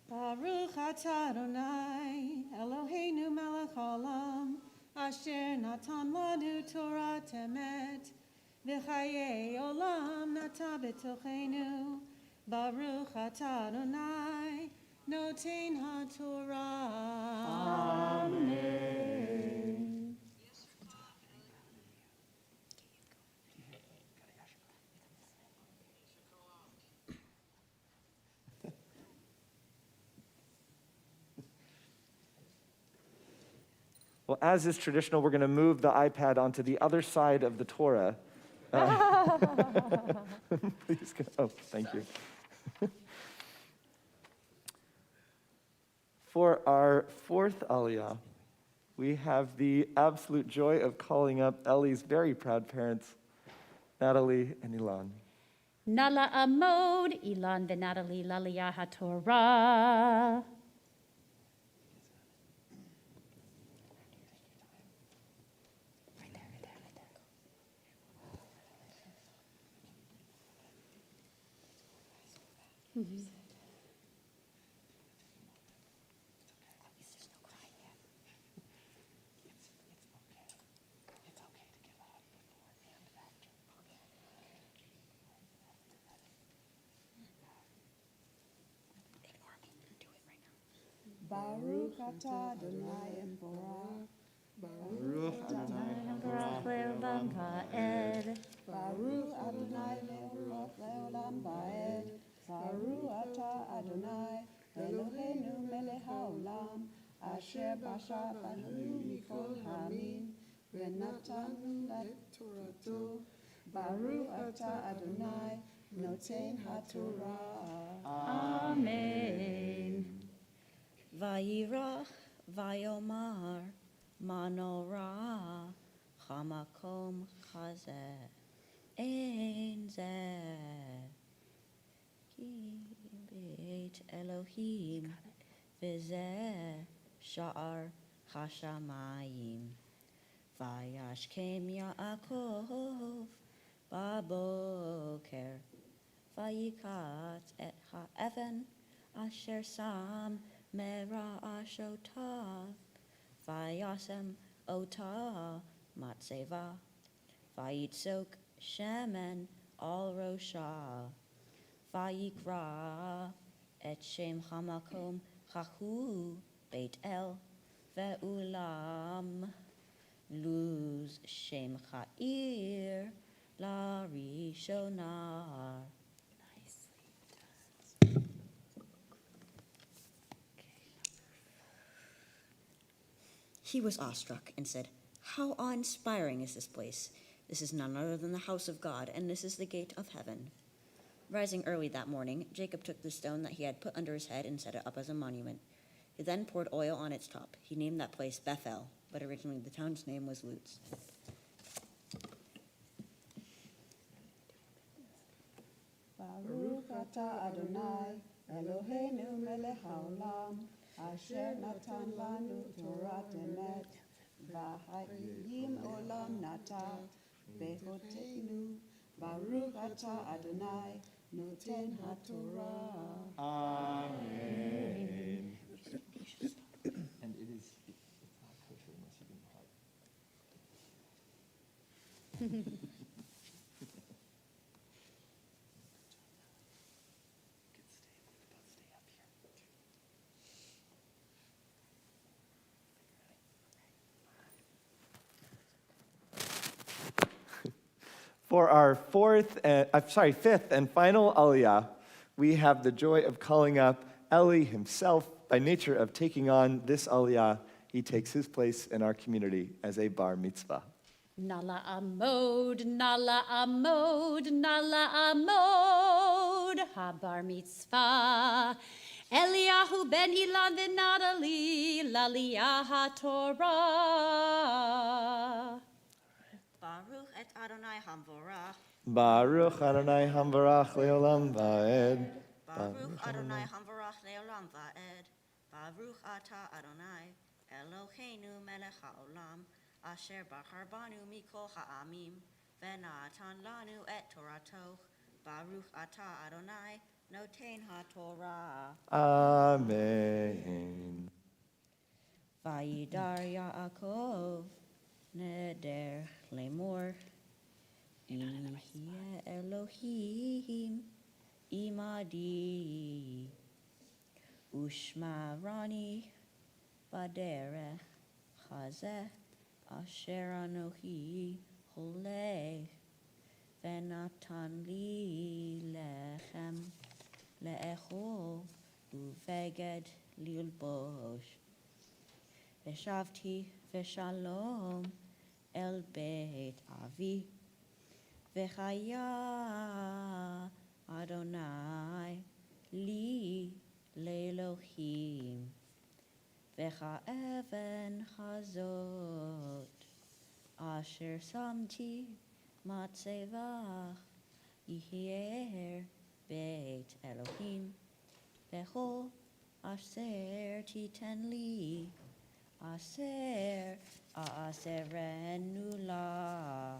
Baruch atah Adonai Eloheinu melech haolam asher natan lanu Torah temet v'chayei olam nata b'tochenu. Baruch atah Adonai noten haTorah. Amen. Well, as is traditional, we're going to move the iPad onto the other side of the Torah. Please go. Oh, thank you. For our fourth Aliyah, we have the absolute joy of calling up Ellie's very proud parents, Natalie and Ilan. Nala Amod, Ilan Venatali Laliyah HaTorah. Baruch atah Adonai Emporah. Baruch Adonai Baruch Le'olam Va'ed. Baruch Adonai le'olam va'ed. Baruch atah Adonai Eloheinu melech haolam asher bashar banu mikol hamim v'natanu et torato. Baruch atah Adonai noten haTorah. Amen. Vayirach Vayomar Manorah Hamakom Chazeh Ein Zeh Ki Beit Elohim V'zeh Sha'ar Hashamayim Vayashkem Yaakov Baboker Vayikat et ha'evan asher sam mera'ashotav Vayasem ota matzeva Vayitzok shemen al rosha Vayikra et shem hamakom chahu Beit El ve'ulam Luz shem cha'ir la rishonar. He was awestruck and said, "How awe-inspiring is this place! This is none other than the house of God, and this is the gate of heaven." Rising early that morning, Jacob took the stone that he had put under his head and set it up as a monument. He then poured oil on its top. He named that place Bethel, but originally the town's name was Luz. Baruch atah Adonai, Eloheinu melech haolam, asher natan lanu Torat emet, v'hayim olam nata, bechoteinu. Baruch atah Adonai, noten haTorah. Amen. And it's not kosher unless you can hug. For our fifth and final aliyah, we have the joy of calling up Eli himself. By nature of taking on this aliyah, he takes his place in our community as a bar mitzvah. Nala amod, nala amod, nala amod, habar mitzvah. Eliyahu ben Ilan v'Nadali, laliyah haTorah. Baruch et Adonai Hamvorach. Baruch Adonai Hamvarach leolam va'ed. Baruch Adonai Hamvorach leolam va'ed. Baruch atah Adonai Eloheinu melech haolam asher bahar banu mikol ha'amim v'natan lanu et Toratoch. Baruch atah Adonai noten haTorah. Amen. Vayidar Yaakov neder lemor Yihye Elohim imadi ushmarani baderech chazeh asher anochi holech v'natan li lechem le'echol uveged lilbosh v'shavti v'shalom El Beit Avi V'chaya Adonai Li Le'Elohim V'cha'even chazot Asher samti matzevach Yihier Beit Elohim V'chol asher titen li Aser Aserenu la.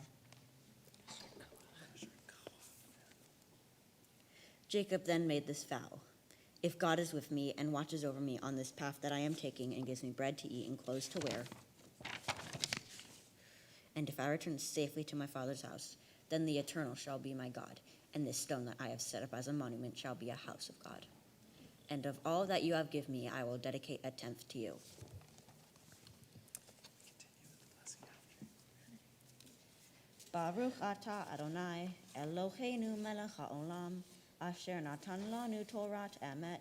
Jacob then made this vow. If God is with me and watches over me on this path that I am taking and gives me bread to eat and clothes to wear, and if I return safely to my father's house, then the Eternal shall be my God, and this stone that I have set up as a monument shall be a house of God. And of all that you have given me, I will dedicate a tenth to you. Baruch atah Adonai Eloheinu melech haolam asher natan lanu Torat emet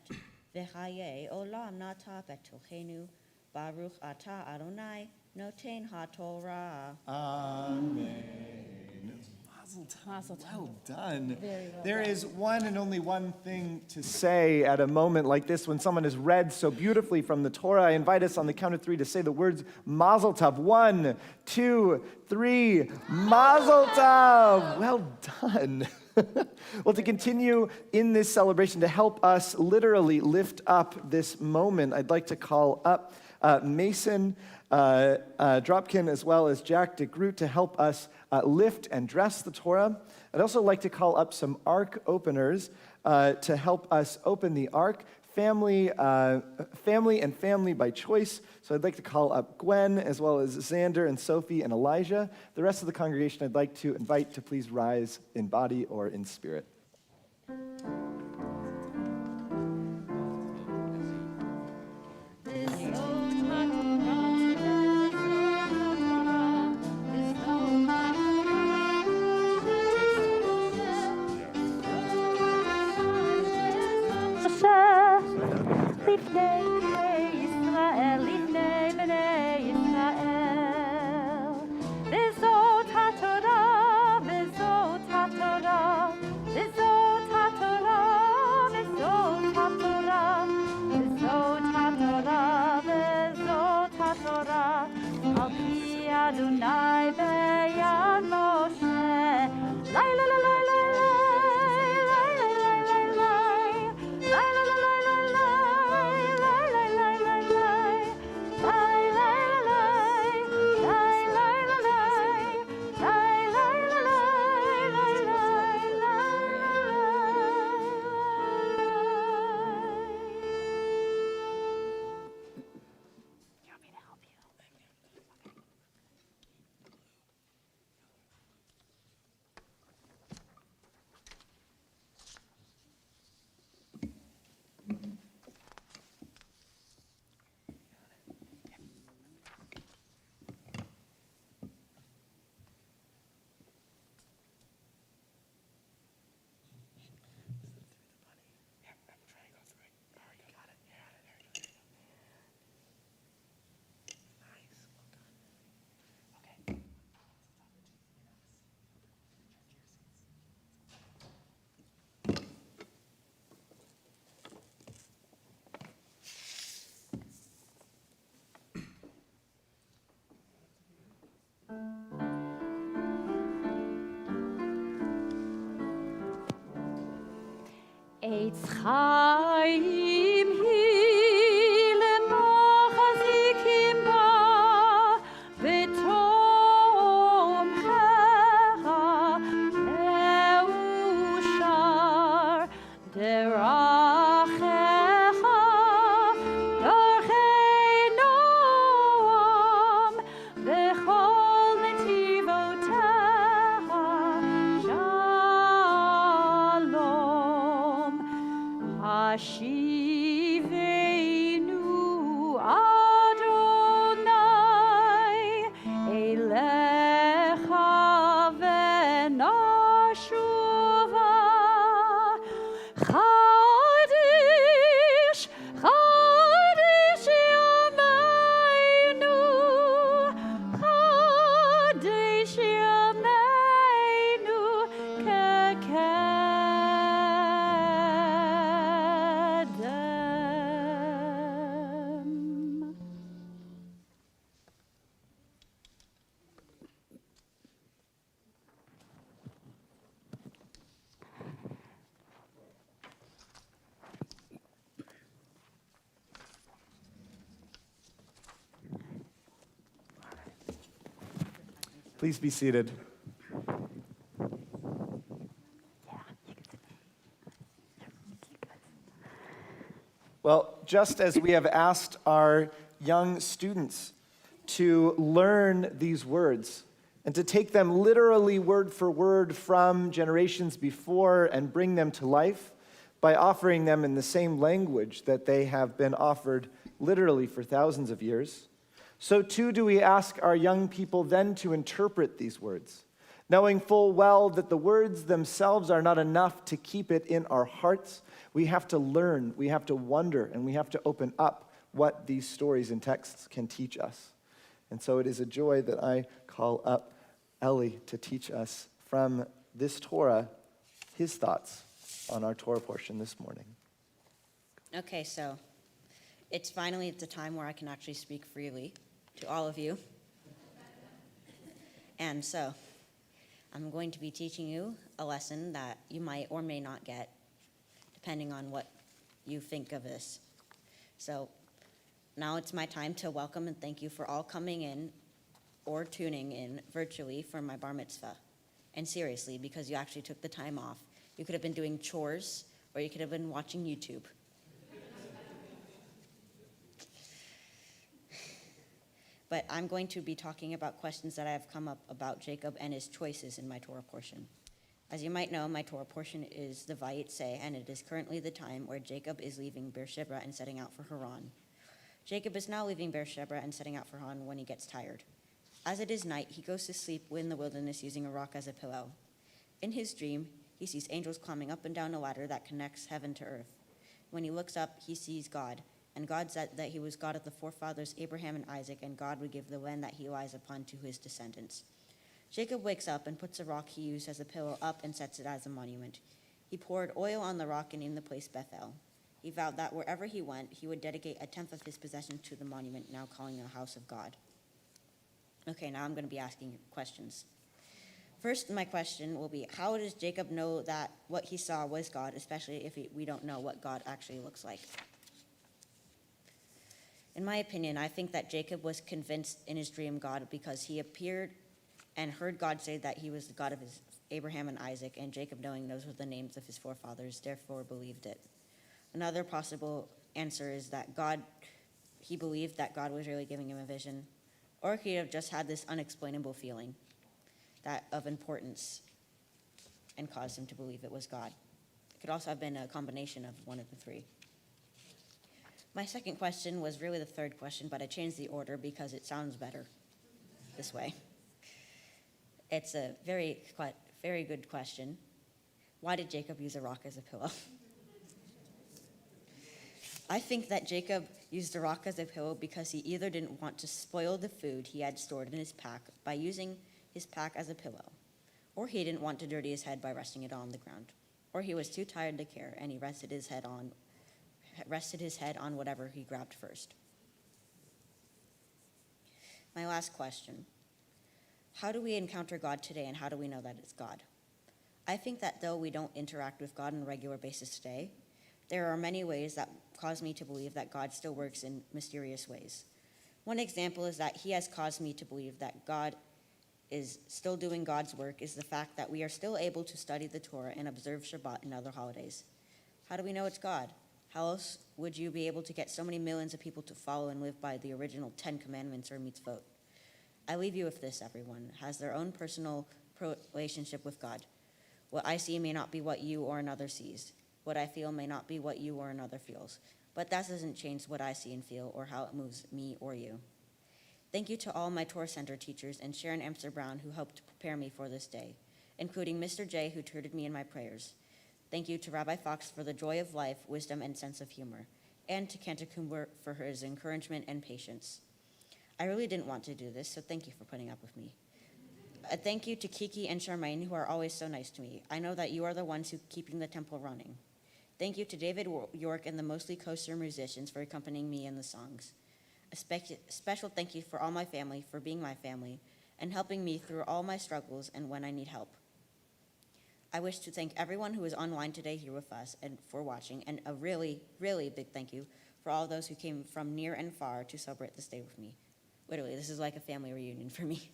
v'chaye olam nata betochenu. Baruch atah Adonai noten haTorah. Amen. Mazel tov. Well done. Very well There done. is one and only one thing to say at a moment like this when someone has read so beautifully from the Torah. I invite us on the count of three to say the words Mazel Tov. 1, 2, 3. Mazel Tov. Well done. Well, to continue in this celebration, to help us literally lift up this moment, I'd like to call up Mason Dropkin as well as Jack DeGroot to help us lift and dress the Torah. I'd also like to call up some ark openers to help us open the ark. Family and family by choice. So I'd like to call up Gwen as well as Xander and Sophie and Elijah. The rest of the congregation I'd like to invite to please rise in body or in spirit. לפני ישראל, לפני בני ישראל. וזאת התורה, וזאת התורה, וזאת התורה, וזאת התורה, וזאת התורה, וזאת התורה, על פי אדוני ביד משה. לילה לילה עץ חיים היא למחזיקים בה בתומכך מאושר דרכך דרכי נועם בכל נתיבותיך שלום השיבנו אדוני אליך ונשובה חדש חדש ימינו חדש ימינו כקדם. Please be seated. Well, just as we have asked our young students to learn these words and to take them literally word for word from generations before and bring them to life by offering them in the same language that they have been offered literally for thousands of years, so too do we ask our young people then to interpret these words, knowing full well that the words themselves are not enough to keep it in our hearts. We have to learn, we have to wonder, and we have to open up what these stories and texts can teach us. And so it is a joy that I call up Ellie to teach us from this Torah, his thoughts on our Torah portion this morning. Okay, so it's finally the time where I can actually speak freely to all of you. And so I'm going to be teaching you a lesson that you might or may not get, depending on what you think of this. So now it's my time to welcome and thank you for all coming in or tuning in virtually for my bar mitzvah. And seriously, because you actually took the time off. You could have been doing chores, or you could have been watching YouTube. But I'm going to be talking about questions that I have come up about Jacob and his choices in my Torah portion. As you might know, my Torah portion is the Vayetze, and it is currently the time where Jacob is leaving Beersheba and setting out for Haran. Jacob is now leaving Beersheba and setting out for Haran when he gets tired. As it is night, he goes to sleep in the wilderness using a rock as a pillow. In his dream, he sees angels climbing up and down a ladder that connects heaven to earth. When he looks up, he sees God, and God said that he was God of the forefathers Abraham and Isaac, and God would give the land that he lies upon to his descendants. Jacob wakes up and puts the rock he used as a pillow up and sets it as a monument. He poured oil on the rock and named the place Bethel. He vowed that wherever he went, he would dedicate a tenth of his possession to the monument, now calling it a house of God. Okay, now I'm going to be asking you questions. First, my question will be, how does Jacob know that what he saw was God, especially if we don't know what God actually looks like? In my opinion, I think that Jacob was convinced in his dream God because he appeared and heard God say that he was the God of his Abraham and Isaac, and Jacob, knowing those were the names of his forefathers, therefore believed it. Another possible answer is that he believed that God was really giving him a vision, or he could have just had this unexplainable feeling of importance and caused him to believe it was God. It could also have been a combination of one of the three. My second question was really the third question, but I changed the order because it sounds better this way. It's a very good question. Why did Jacob use a rock as a pillow? I think that Jacob used a rock as a pillow because he either didn't want to spoil the food he had stored in his pack by using his pack as a pillow, or he didn't want to dirty his head by resting it on the ground, or he was too tired to care and he rested his head on whatever he grabbed first. My last question. How do we encounter God today, and how do we know that it's God? I think that though we don't interact with God on a regular basis today, there are many ways that cause me to believe that God still works in mysterious ways. One example is that he has caused me to believe that God is still doing God's work is the fact that we are still able to study the Torah and observe Shabbat and other holidays. How do we know it's God? How else would you be able to get so many millions of people to follow and live by the original 10 commandments or mitzvot? I leave you with this, everyone has their own personal relationship with God. What I see may not be what you or another sees. What I feel may not be what you or another feels. But that doesn't change what I see and feel or how it moves me or you. Thank you to all my Torah Center teachers and Sharon Amster Brown who helped prepare me for this day, including Mr. J who tutored me in my prayers. Thank you to Rabbi Fox for the joy of life, wisdom, and sense of humor, and to Cantorial for his encouragement and patience. I really didn't want to do this, so thank you for putting up with me. A thank you to Kiki and Charmaine, who are always so nice to me. I know that you are the ones who keeping the temple running. Thank you to David York and the mostly coaster musicians for accompanying me in the songs. A special thank you for all my family, for being my family, and helping me through all my struggles and when I need help. I wish to thank everyone who is online today here with us and for watching, and a really, really big thank you for all those who came from near and far to celebrate this day with me. Literally, this is like a family reunion for me.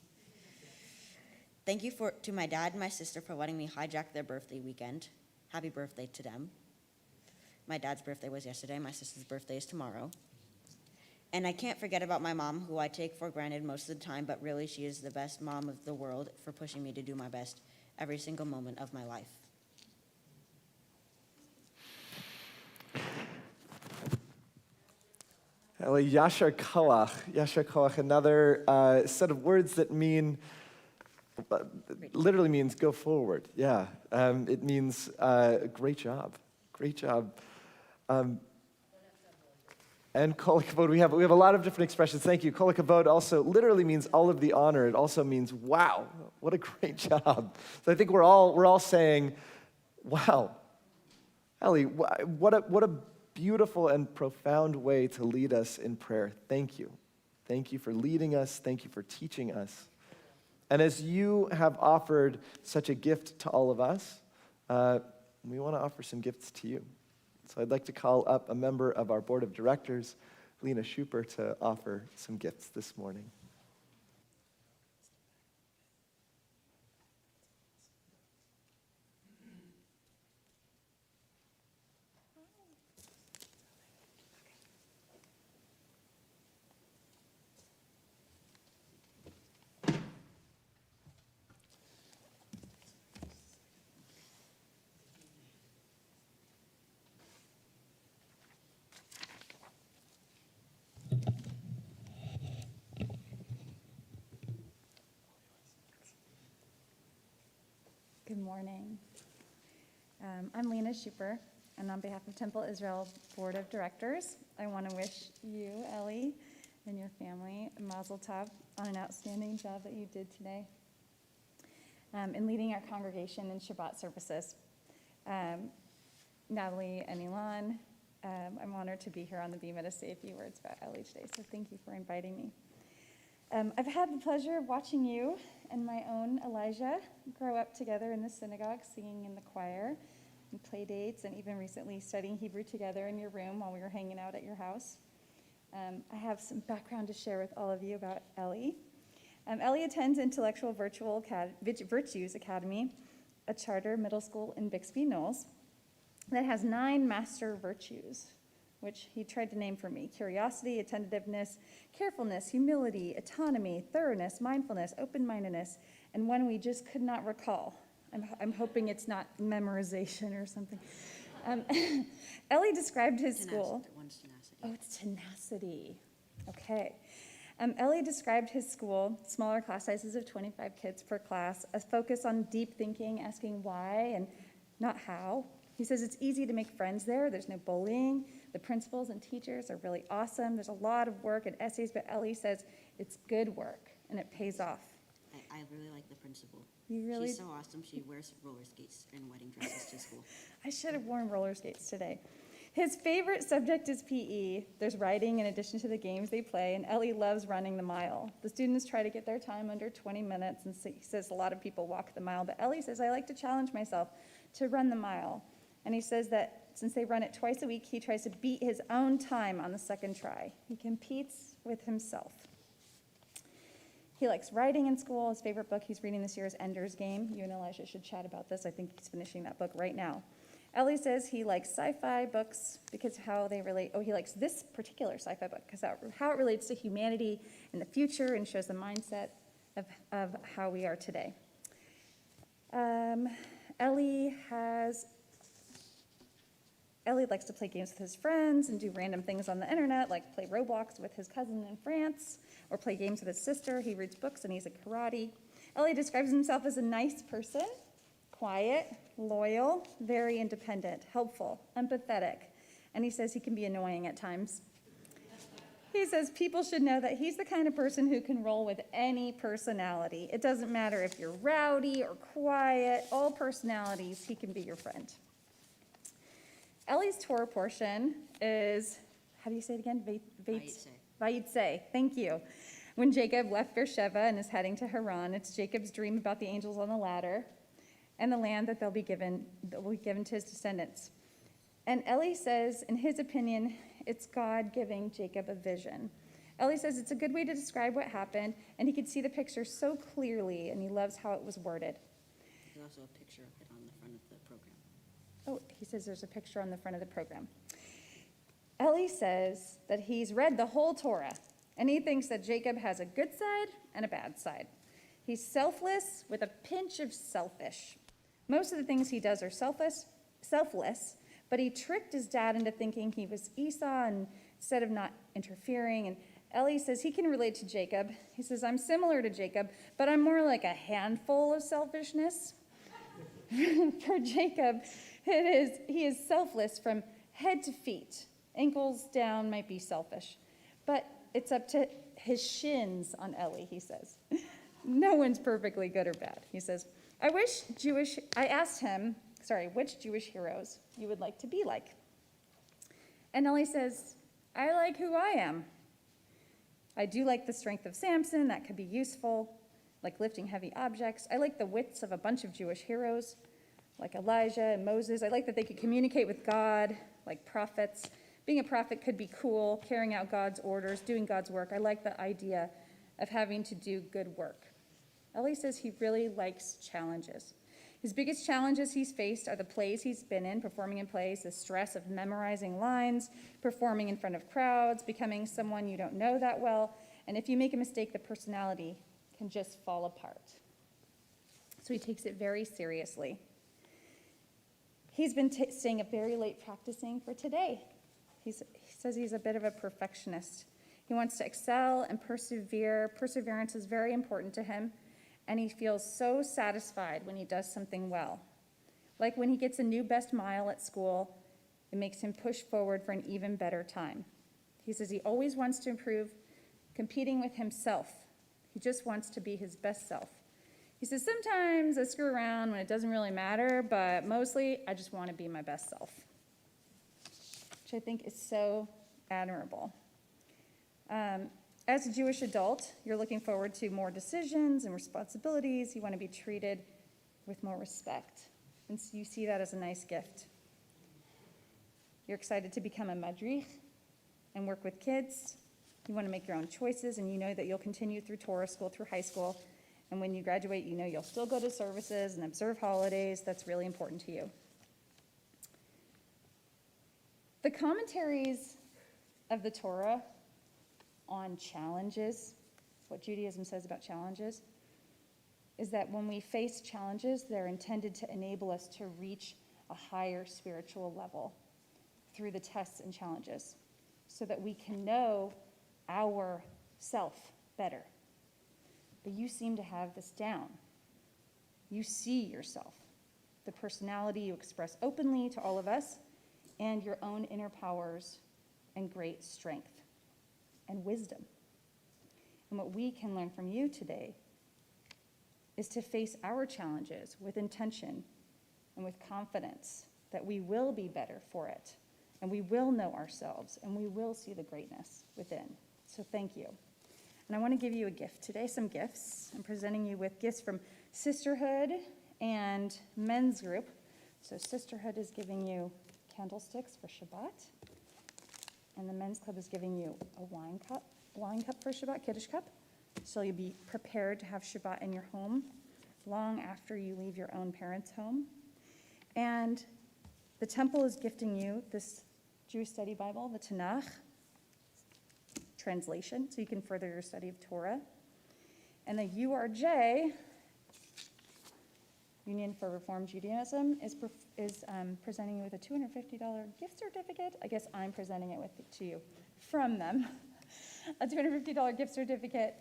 Thank you to my dad and my sister for letting me hijack their birthday weekend. Happy birthday to them. My dad's birthday was yesterday. My sister's birthday is tomorrow. And I can't forget about my mom, who I take for granted most of the time, but really she is the best mom of the world for pushing me to do my best every single moment of my life. Yashar koach, another set of words that literally means go forward. Yeah, it means great job. And kol hakavod, we have a lot of different expressions. Thank you. Kol hakavod also literally means all of the honor. It also means, wow, what a great job. So I think we're all saying, wow, Ellie, what a beautiful and profound way to lead us in prayer. Thank you. Thank you for leading us. Thank you for teaching us. And as you have offered such a gift to all of us, we want to offer some gifts to you. So I'd like to call up a member of our board of directors, Lena Schuper, to offer some gifts this morning. Good morning. I'm Lena Schuper, and on behalf of Temple Israel Board of Directors, I want to wish you, Ellie, and your family a mazel tov on an outstanding job that you did today in leading our congregation in Shabbat services. Natalie and Ilan, I'm honored to be here on the Bima to say a few words about Ellie today, so thank you for inviting me. I've had the pleasure of watching you and my own Elijah grow up together in the synagogue, singing in the choir, and play dates, and even recently studying Hebrew together in your room while we were hanging out at your house. I have some background to share with all of you about Ellie. Ellie attends Intellectual Virtues Academy, a charter middle school in Bixby Knolls that has 9 master virtues, which he tried to name for me: curiosity, attentiveness, carefulness, humility, autonomy, thoroughness, mindfulness, open-mindedness, and one we just could not recall. I'm hoping it's not memorization or something. Ellie described his school. One's tenacity. Oh, it's tenacity. Okay. Ellie described his school, smaller class sizes of 25 kids per class, a focus on deep thinking, asking why and not how. He says it's easy to make friends there. There's no bullying. The principals and teachers are really awesome. There's a lot of work and essays, but Ellie says it's good work and it pays off. I really like the principal. You really? She's so awesome. She wears roller skates and wedding dresses to school. I should have worn roller skates today. His favorite subject is PE. There's writing in addition to the games they play, and Ellie loves running the mile. The students try to get their time under 20 minutes, and he says a lot of people walk the mile, but Ellie says, I like to challenge myself to run the mile. And he says that since they run it twice a week, he tries to beat his own time on the second try. He competes with himself. He likes writing in school. His favorite book he's reading this year is Ender's Game. You and Elijah should chat about this. I think he's finishing that book right now. Ellie says he likes sci-fi books because how they relate. Oh, he likes this particular sci-fi book because how it relates to humanity in the future and shows the mindset of how we are today. Ellie likes to play games with his friends and do random things on the internet, like play Roblox with his cousin in France, or play games with his sister. He reads books and he's a karate. Ellie describes himself as a nice person, quiet, loyal, very independent, helpful, empathetic, and he says he can be annoying at times. He says people should know that he's the kind of person who can roll with any personality. It doesn't matter if you're rowdy or quiet, all personalities, he can be your friend. Ellie's Torah portion is, how do you say it again? Vayitse. Thank you. When Jacob left Beersheba and is heading to Haran, it's Jacob's dream about the angels on the ladder and the land that will be given to his descendants. And Ellie says, in his opinion, it's God giving Jacob a vision. Ellie says it's a good way to describe what happened, and he could see the picture so clearly, and he loves how it was worded. There's also a picture of it on the front of the program. Oh, he says there's a picture on the front of the program. Ellie says that he's read the whole Torah, and he thinks that Jacob has a good side and a bad side. He's selfless with a pinch of selfish. Most of the things he does are selfless, but he tricked his dad into thinking he was Esau and instead of not interfering. And Ellie says he can relate to Jacob. He says, I'm similar to Jacob, but I'm more like a handful of selfishness. For Jacob, he is selfless from head to feet. Ankles down might be selfish, but it's up to his shins on Ellie, he says. No one's perfectly good or bad. He says, I asked him, which Jewish heroes you would like to be like. And Ellie says, I like who I am. I do like the strength of Samson, that could be useful, like lifting heavy objects. I like the wits of a bunch of Jewish heroes, like Elijah and Moses. I like that they could communicate with God, like prophets. Being a prophet could be cool, carrying out God's orders, doing God's work. I like the idea of having to do good work. Ellie says he really likes challenges. His biggest challenges he's faced are the plays he's been in, performing in plays, the stress of memorizing lines, performing in front of crowds, becoming someone you don't know that well, and if you make a mistake, the personality can just fall apart. So he takes it very seriously. He's been staying up very late practicing for today. He says he's a bit of a perfectionist. He wants to excel and persevere. Perseverance is very important to him, and he feels so satisfied when he does something well. Like when he gets a new best mile at school, it makes him push forward for an even better time. He says he always wants to improve, competing with himself. He just wants to be his best self. He says, sometimes I screw around when it doesn't really matter, but mostly I just want to be my best self, which I think is so admirable. As a Jewish adult, you're looking forward to more decisions and responsibilities. You want to be treated with more respect, and so you see that as a nice gift. You're excited to become a madrich and work with kids. You want to make your own choices, and you know that you'll continue through Torah school, through high school, and when you graduate, you know you'll still go to services and observe holidays. That's really important to you. The commentaries of the Torah on challenges, what Judaism says about challenges, is that when we face challenges, they're intended to enable us to reach a higher spiritual level through the tests and challenges so that we can know our self better. But you seem to have this down. You see yourself, the personality you express openly to all of us, and your own inner powers and great strength and wisdom. And what we can learn from you today is to face our challenges with intention and with confidence that we will be better for it, and we will know ourselves, and we will see the greatness within. So thank you. And I want to give you a gift today, some gifts. I'm presenting you with gifts from Sisterhood and Men's Group. So Sisterhood is giving you candlesticks for Shabbat, and the Men's Club is giving you a wine cup for Shabbat, Kiddush cup. So you'll be prepared to have Shabbat in your home long after you leave your own parents' home. And the temple is gifting you this Jewish study Bible, the Tanakh translation, so you can further your study of Torah. And the URJ, Union for Reform Judaism, is presenting you with a $250 gift certificate. I guess I'm presenting it to you from them. A $250 gift certificate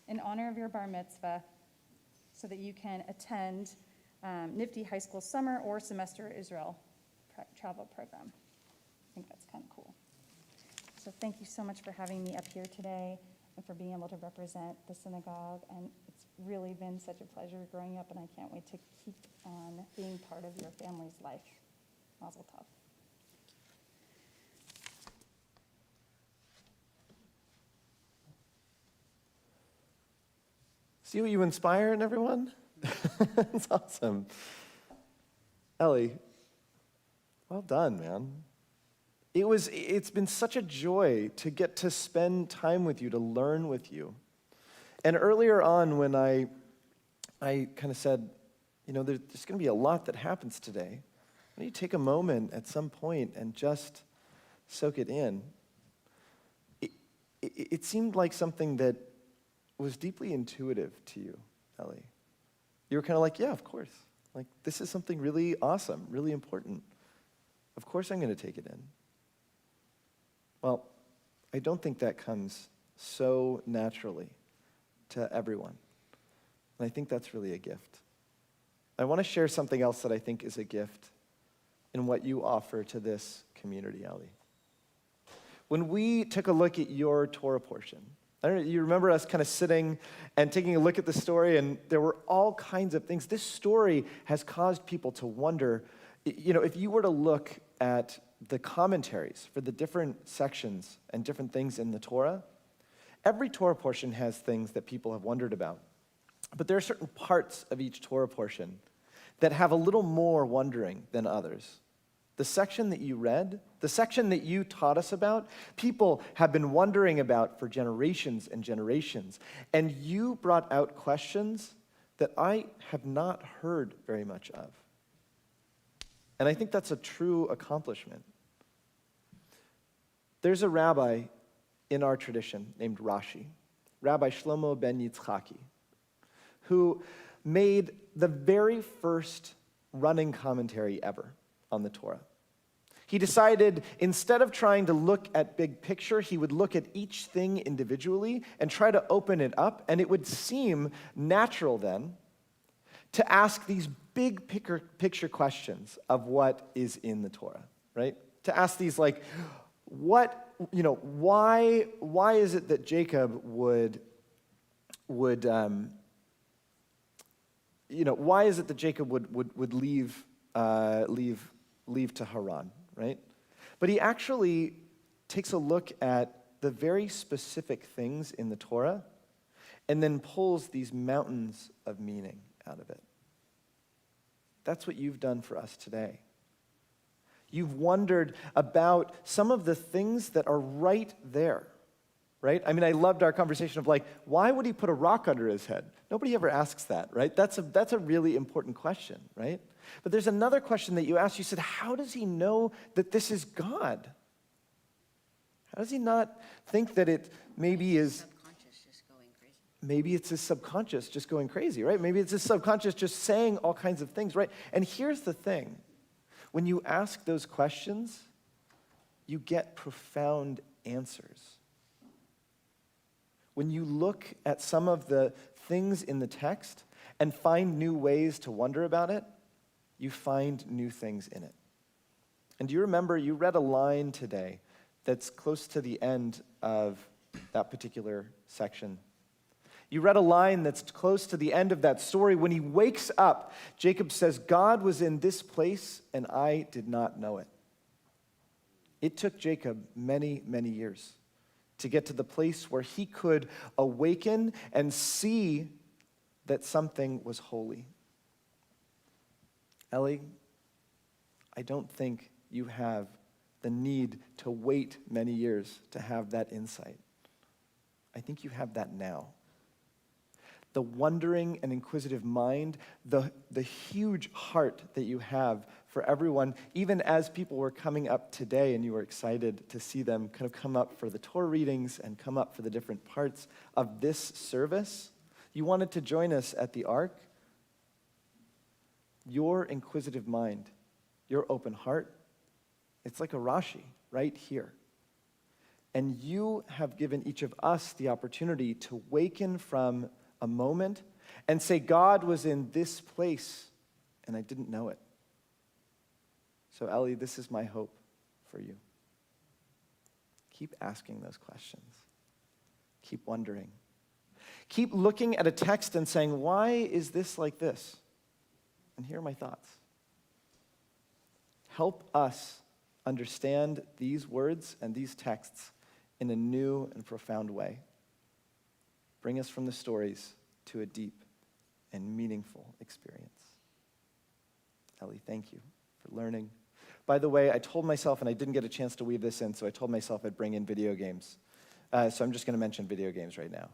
in honor of your bar mitzvah so that you can attend Nifty High School summer or semester Israel travel program. I think that's kind of cool. So thank you so much for having me up here today and for being able to represent the synagogue. And it's really been such a pleasure growing up, and I can't wait to keep on being part of your family's life. Mazel tov. See what you inspire in everyone? That's awesome. Ellie, well done, man. It's been such a joy to get to spend time with you, to learn with you. And earlier on when I kind of said, there's going to be a lot that happens today. Why don't you take a moment at some point and just soak it in? It seemed like something that was deeply intuitive to you, Ellie. You were kind of like, yeah, of course. Like, this is something really awesome, really important. Of course I'm going to take it in. Well, I don't think that comes so naturally to everyone. And I think that's really a gift. I want to share something else that I think is a gift in what you offer to this community, Ellie. when we took a look at your Torah portion, I don't know, you remember us kind of sitting and taking a look at the story, and there were all kinds of things. This story has caused people to wonder, if you were to look at the commentaries for the different sections and different things in the Torah, every Torah portion has things that people have wondered about. But there are certain parts of each Torah portion that have a little more wondering than others. The section that you read, the section that you taught us about, people have been wondering about for generations and generations. And you brought out questions that I have not heard very much of. And I think that's a true accomplishment. There's a rabbi in our tradition named Rashi, Rabbi Shlomo ben Yitzchaki, who made the very first running commentary ever on the Torah. He decided instead of trying to look at big picture, he would look at each thing individually and try to open it up, and it would seem natural then to ask these big picture questions of what is in the Torah, right? To ask these like, why is it that Jacob why is it that Jacob would leave to Haran, right? But he actually takes a look at the very specific things in the Torah and then pulls these mountains of meaning out of it. That's what you've done for us today. You've wondered about some of the things that are right there, right? I mean, I loved our conversation of like, why would he put a rock under his head? Nobody ever asks that, right? That's a really important question, right? But there's another question that you asked. You said, how does he know that this is God? How does he not think that it maybe is... Maybe it's his subconscious just going crazy, right? Maybe it's his subconscious just saying all kinds of things, right? And here's the thing. When you ask those questions, you get profound answers. When you look at some of the things in the text and find new ways to wonder about it, you find new things in it. And do you remember, you read a line today that's close to the end of that particular section. You read a line that's close to the end of that story. When he wakes up, Jacob says, God was in this place and I did not know it. It took Jacob many, many years to get to the place where he could awaken and see that something was holy. Ellie, I don't think you have the need to wait many years to have that insight. I think you have that now. The wondering and inquisitive mind, the huge heart that you have for everyone, even as people were coming up today and you were excited to see them kind of come up for the Torah readings and come up for the different parts of this service, you wanted to join us at the Ark. Your inquisitive mind, your open heart, it's like a Rashi right here. And you have given each of us the opportunity to waken from a moment and say, God was in this place and I didn't know it. So Ellie, this is my hope for you. Keep asking those questions. Keep wondering. Keep looking at a text and saying, why is this like this? And here are my thoughts. Help us understand these words and these texts in a new and profound way. Bring us from the stories to a deep and meaningful experience. Ellie, thank you for learning. By the way, I told myself, and I didn't get a chance to weave this in, so I told myself I'd bring in video games. So I'm just going to mention video games right now.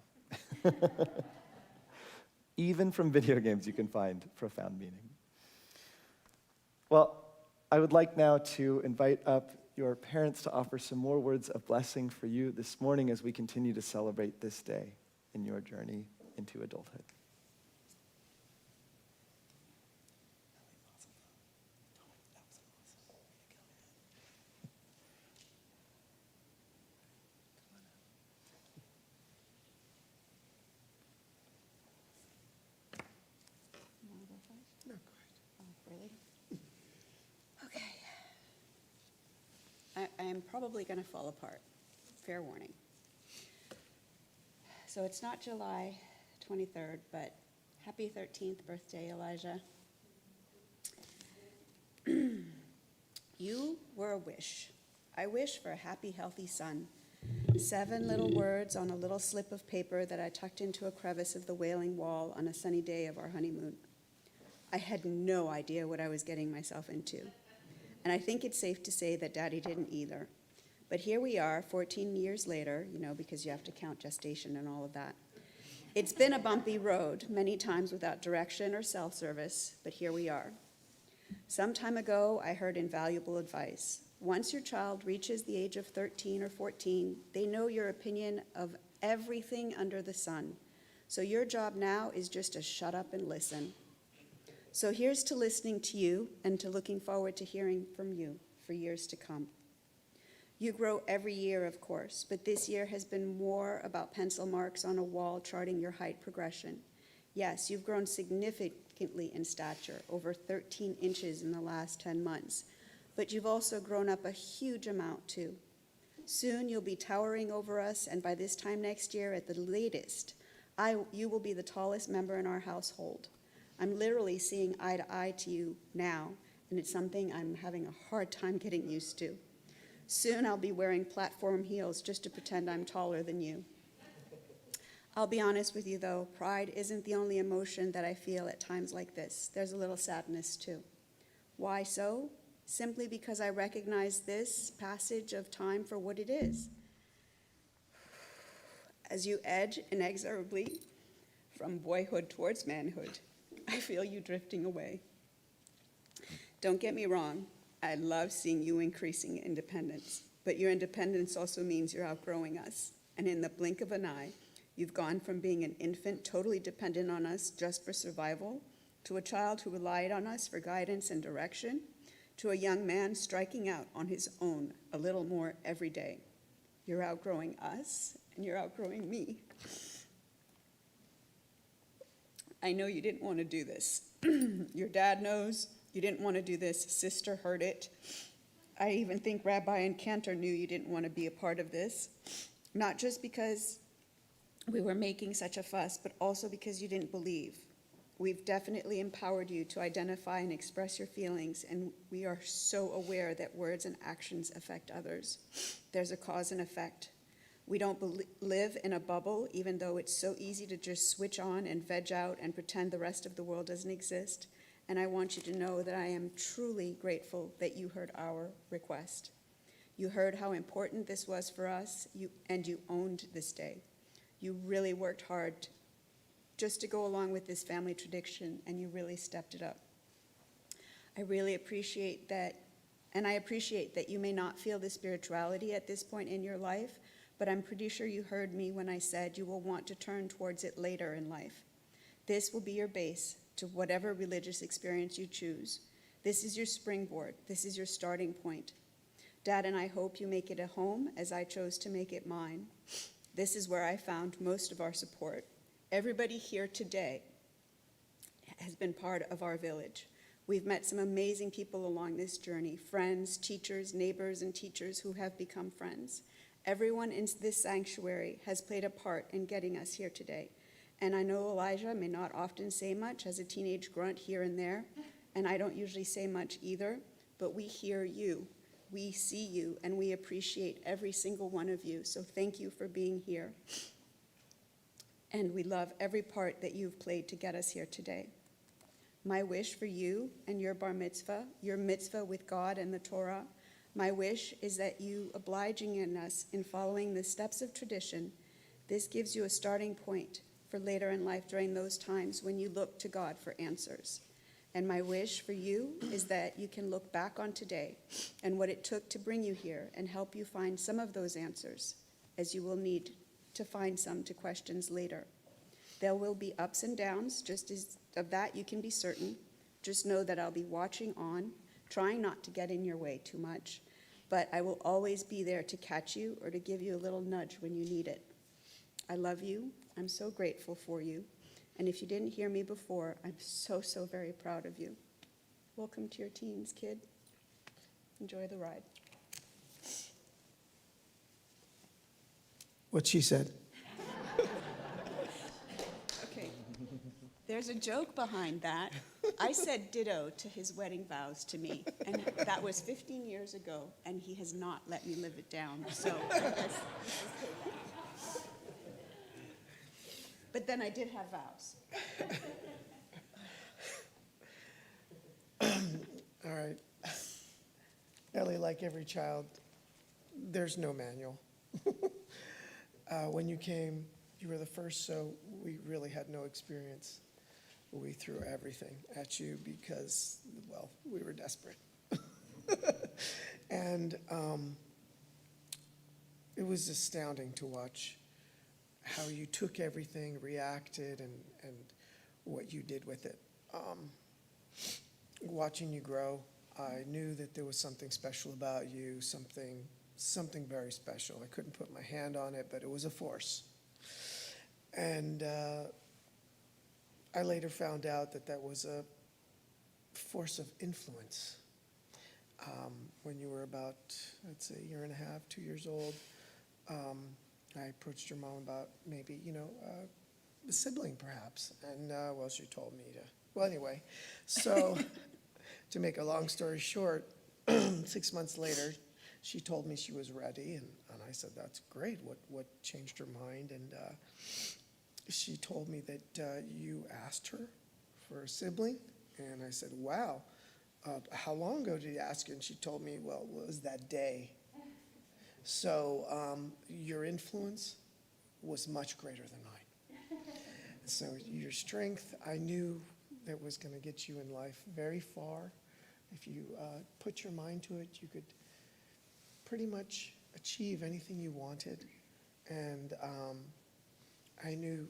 Even from video games, you can find profound meaning. Well, I would like now to invite up your parents to offer some more words of blessing for you this morning as we continue to celebrate this day in your journey into adulthood. I am probably going to fall apart. fair warning. So it's not July 23rd, but happy 13th birthday, Elijah. You were a wish. I wish for a happy, healthy son. 7 little words on a little slip of paper that I tucked into a crevice of the Wailing Wall on a sunny day of our honeymoon. I had no idea what I was getting myself into. And I think it's safe to say that Daddy didn't either. But here we are, 14 years later, because you have to count gestation and all of that. It's been a bumpy road, many times without direction or self-service, but here we are. Some time ago, I heard invaluable advice. Once your child reaches the age of 13 or 14, they know your opinion of everything under the sun. So your job now is just to shut up and listen. So here's to listening to you and to looking forward to hearing from you for years to come. You grow every year, of course, but this year has been more about pencil marks on a wall charting your height progression. Yes, you've grown significantly in stature, over 13 inches in the last 10 months, but you've also grown up a huge amount too. Soon you'll be towering over us, and by this time next year, at the latest, you will be the tallest member in our household. I'm literally seeing eye to eye to you now, and it's something I'm having a hard time getting used to. Soon I'll be wearing platform heels just to pretend I'm taller than you. I'll be honest with you though, pride isn't the only emotion that I feel at times like this. There's a little sadness too. Why so? Simply because I recognize this passage of time for what it is. As you edge inexorably from boyhood towards manhood, I feel you drifting away. Don't get me wrong, I love seeing you increasing independence, but your independence also means you're outgrowing us. And in the blink of an eye, you've gone from being an infant totally dependent on us just for survival, to a child who relied on us for guidance and direction, to a young man striking out on his own a little more every day. You're outgrowing us, and you're outgrowing me. I know you didn't want to do this. Your dad knows. You didn't want to do this. Sister heard it. I even think Rabbi and Cantor knew you didn't want to be a part of this. Not just because we were making such a fuss, but also because you didn't believe. We've definitely empowered you to identify and express your feelings, and we are so aware that words and actions affect others. There's a cause and effect. We don't live in a bubble, even though it's so easy to just switch on and veg out and pretend the rest of the world doesn't exist. And I want you to know that I am truly grateful that you heard our request. You heard how important this was for us, and you owned this day. You really worked hard just to go along with this family tradition, and you really stepped it up. I really appreciate that, and I appreciate that you may not feel the spirituality at this point in your life, but I'm pretty sure you heard me when I said you will want to turn towards it later in life. This will be your base to whatever religious experience you choose. This is your springboard. This is your starting point. Dad and I hope you make it a home as I chose to make it mine. This is where I found most of our support. Everybody here today has been part of our village. We've met some amazing people along this journey, friends, teachers, neighbors, and teachers who have become friends. Everyone in this sanctuary has played a part in getting us here today. And I know Elijah may not often say much as a teenage grunt here and there, and I don't usually say much either, but we hear you, we see you, and we appreciate every single one of you. So thank you for being here. And we love every part that you've played to get us here today. My wish for you and your bar mitzvah, your mitzvah with God and the Torah, my wish is that you obliging in us in following the steps of tradition, this gives you a starting point for later in life during those times when you look to God for answers. And my wish for you is that you can look back on today and what it took to bring you here and help you find some of those answers, as you will need to find some to questions later. There will be ups and downs, just as of that you can be certain. Just know that I'll be watching on, trying not to get in your way too much, but I will always be there to catch you or to give you a little nudge when you need it. I love you. I'm so grateful for you. And if you didn't hear me before, I'm so, so very proud of you. Welcome to your teens, kid. Enjoy the ride. what she said. Okay. There's a joke behind that. I said ditto to his wedding vows to me, and that was 15 years ago, and he has not let me live it down. So, I guess but then I did have vows. All right. Ellie, like every child, there's no manual. When you came, you were the first, so we really had no experience. We threw everything at you because, well, we were desperate. And it was astounding to watch how you took everything, reacted, and what you did with it. Watching you grow, I knew that there was something special about you, something very special. I couldn't put my hand on it, but it was a force. And I later found out that was a force of influence. When you were about, I'd say, a year and a half, 2 years old, I approached your mom about maybe, a sibling perhaps. And, well, she told me to, well, anyway. So to make a long story short, 6 months later, she told me she was ready. And I said, that's great. What changed her mind? And she told me that you asked her for a sibling. And I said, wow. How long ago did you ask her? And she told me, well, it was that day. So your influence was much greater than mine. So your strength, I knew that was going to get you in life very far. If you put your mind to it, you could pretty much achieve anything you wanted. And I knew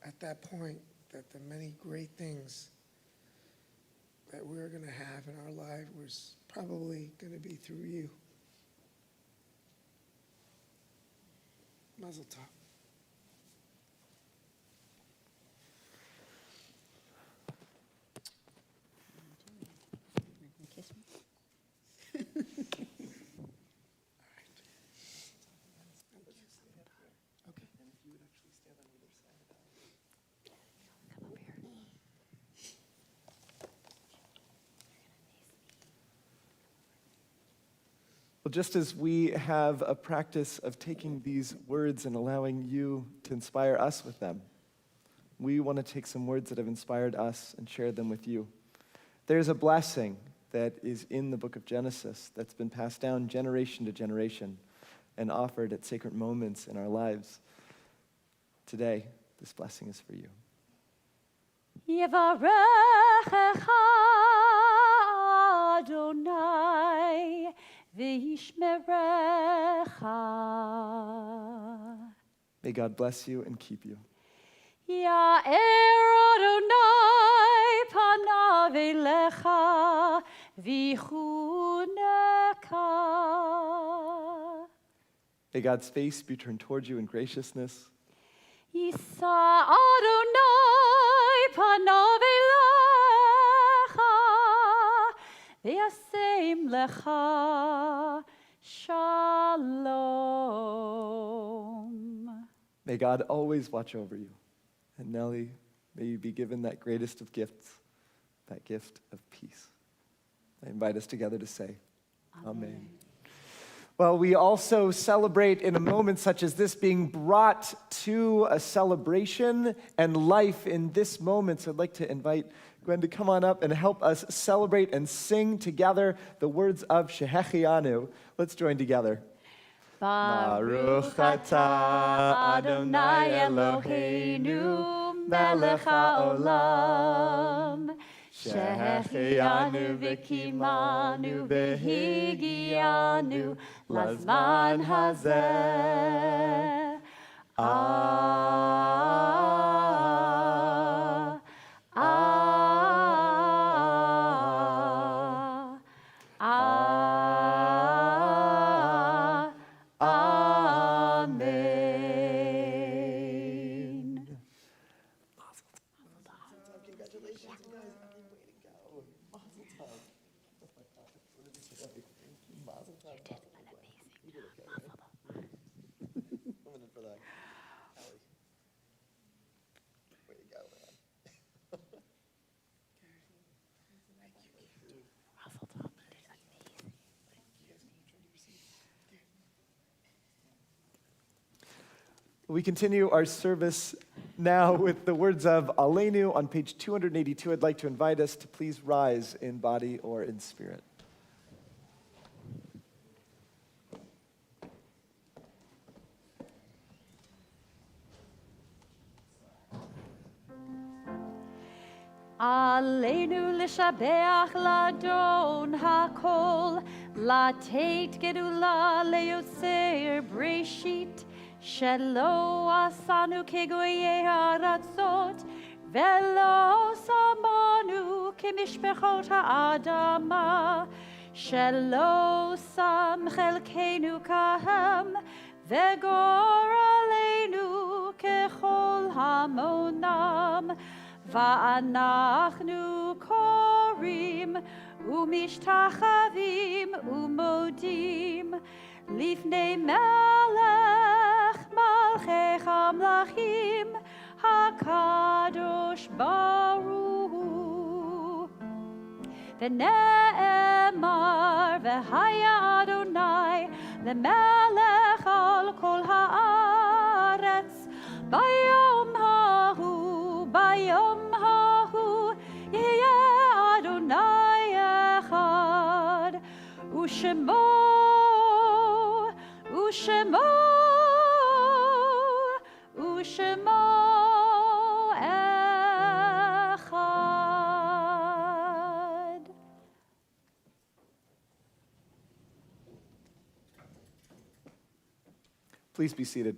at that point that the many great things that we were going to have in our life was probably going to be through you. Mazel tov. Kiss me. Well, just as we have a practice of taking these words and allowing you to inspire us with them, we want to take some words that have inspired us and share them with you. There's a blessing that is in the book of Genesis that's been passed down generation to generation and offered at sacred moments in our lives. Today, this blessing is for you. Yevarechecha Adonai v'yishmerecha. May God bless you and keep you. Ya'er Adonai panav elecha v'chuneka. May God's face be turned towards you in graciousness. Yisa Adonai panav elecha v'yasem lecha shalom. May God always watch over you. And Nellie, may you be given that greatest of gifts, that gift of peace. I invite us together to say, Amen. Well, we also celebrate in a moment such as this being brought to a celebration and life in this moment. So I'd like to invite Gwen to come on up and help us celebrate and sing together the words of Shehechianu. Let's join together. Baruch atah Adonai Eloheinu melech haolam shehechianu v'kimanu v'higianu lazman hazeh. We continue our service now with the words of Aleinu on page 282. I'd like to invite us to please rise in body or in spirit. עלינו לשבח לאדון הכל, לתת גדולה ליוצר בראשית, שלא עשנו כגויי הארצות, ולא שמנו כמשפחות האדמה, שלא שם חלקנו כהם, וגורלנו ככל המונם. ואנחנו קוראים ומשתחווים ומודים לפני מלך מלכי המלכים הקדוש ברוך הוא. ונאמר והיה אדוני למלך על כל הארץ ביום ההוא ביום ההוא יהיה אדוני אחד ושמו אחד. Please be seated.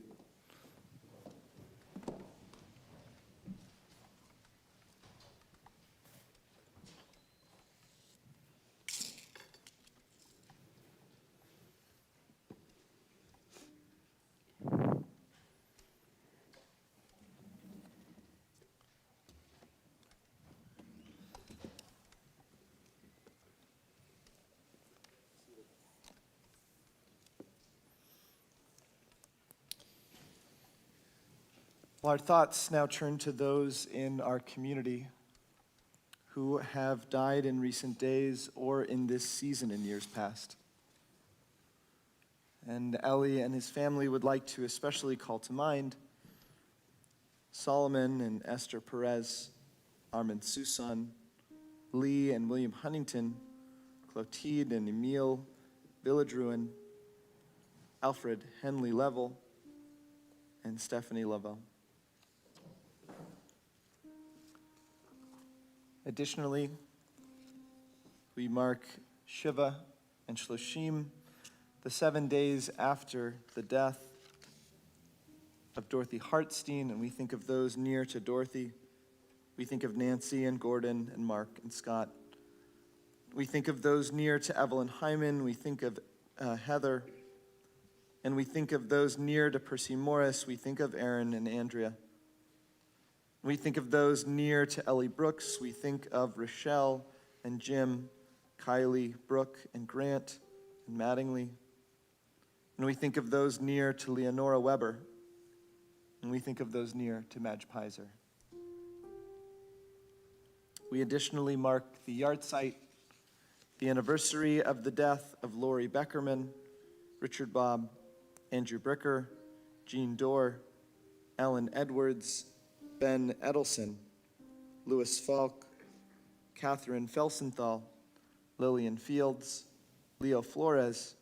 Well, our thoughts now turn to those in our community who have died in recent days or in this season in years past. And Eli and his family would like to especially call to mind Solomon and Esther Perez, Armin Soussan, Lee and William Huntington, Clotilde and Emile Villadruin, Alfred Henley Level, and Stephanie Lavelle. Additionally, we mark Shiva and Shloshim, the 7 days after the death of Dorothy Hartstein, and we think of those near to Dorothy. We think of Nancy and Gordon and Mark and Scott. We think of those near to Evelyn Hyman. We think of Heather. And we think of those near to Percy Morris. We think of Aaron and Andrea. We think of those near to Ellie Brooks. We think of Rochelle and Jim, Kylie, Brooke, and Grant, and Mattingly. And we think of those near to Leonora Weber. And we think of those near to Madge Pizer. We additionally mark the yahrzeit, the anniversary of the death of Lori Beckerman, Richard Bobb, Andrew Bricker, Jean Dorr, Alan Edwards, Ben Edelson, Louis Falk, Catherine Felsenthal, Lillian Fields, Leo Flores,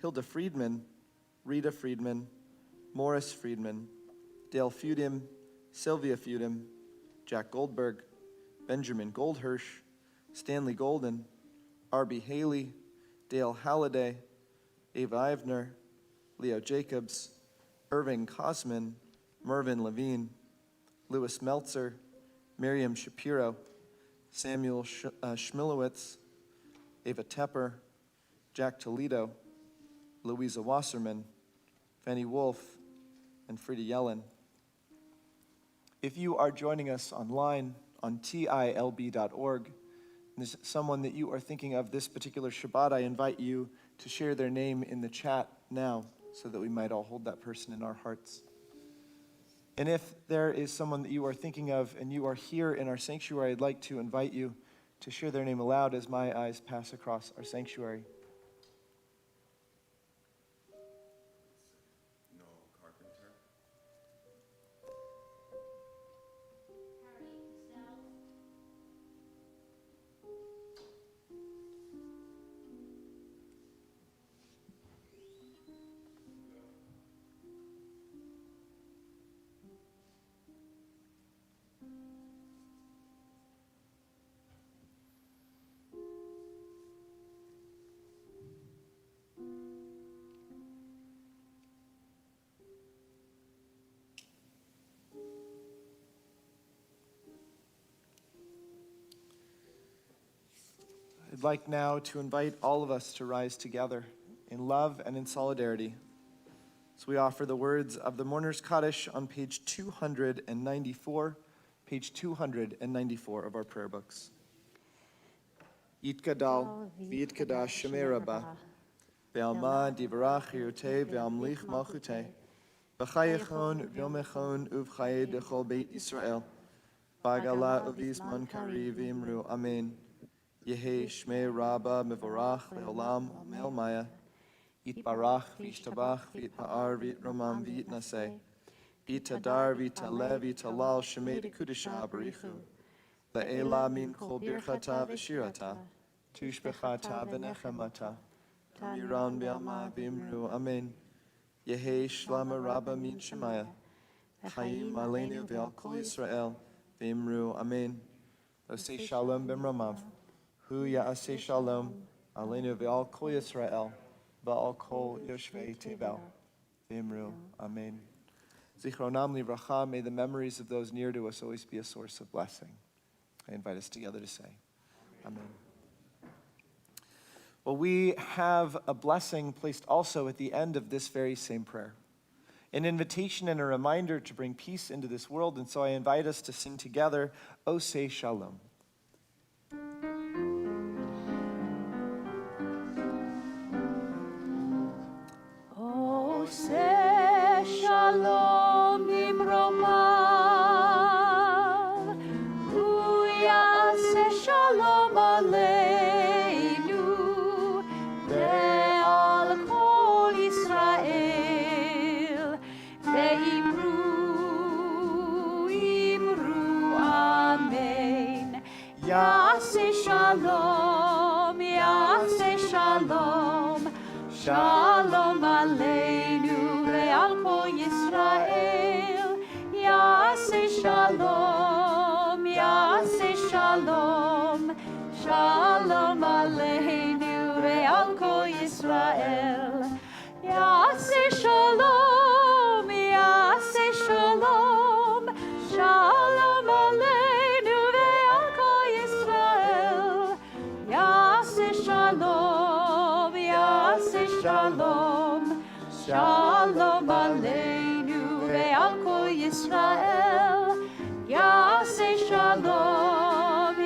Hilda Friedman, Rita Friedman, Morris Friedman, Dale Fudim, Sylvia Fudim, Jack Goldberg, Benjamin Goldhirsch, Stanley Golden, Arby Haley, Dale Halliday, Ava Ivner, Leo Jacobs, Irving Kosman, Mervyn Levine, Louis Meltzer, Miriam Shapiro, Samuel Schmilowitz, Ava Tepper, Jack Toledo, Louisa Wasserman, Fanny Wolf, and Frida Yellen. If you are joining us online on tilb.org, and there's someone that you are thinking of this particular Shabbat, I invite you to share their name in the chat now so that we might all hold that person in our hearts. And if there is someone that you are thinking of and you are here in our sanctuary, I'd like to invite you to share their name aloud as my eyes pass across our sanctuary. Noel Carpenter. I'd like now to invite all of us to rise together in love and in solidarity. So we offer the words of the Mourner's Kaddish on page 294, of our prayer books. Yitkadal, v'yitkadash shemei Rabbah, ve'alma divarach yirteh ve'amlich malchuteh, v'chayechon v'yomechon uv'chaye dechol beit Yisrael, v'agala uv'izman kari v'imru, amen. Yehi shmei Rabbah mevorach le'olam u'me'el maya, Yitbarach v'yishtabach v'yitpa'ar v'yitromam v'yitnaseh, v'yitadar v'yitaleh v'yitalal shemei dekudesha barichu, le'ela min kol birchata v'shirata, tushbechata v'nechemata, tamiran v'alma v'imru, amen. Yehi shlama Rabbah min shemaya, chayim aleinu v'al kol Yisrael, v'imru, amen. Osei shalom b'mromav, hu ya'aseh shalom, aleinu v'al kol Yisrael, v'al kol yoshvei tevel, v'imru, amen. Zichronam livracha, may the memories of those near to us always be a source of blessing. I invite us together to say, amen. Well, we have a blessing placed also at the end of this very same prayer, an invitation and a reminder to bring peace into this world, and so I invite us to sing together, O say shalom. O say shalom imromav, hu yaseh shalom aleinu, ve'al kol Yisrael, ve'imru, amen. Yaseh shalom, shalom aleinu, ve'al kol Yisrael, yaseh shalom, shalom aleinu, ve'al kol Yisrael, yaseh shalom, shalom aleinu, ve'al kol Yisrael, yaseh shalom, shalom aleinu, ve'al kol Yisrael, yaseh shalom,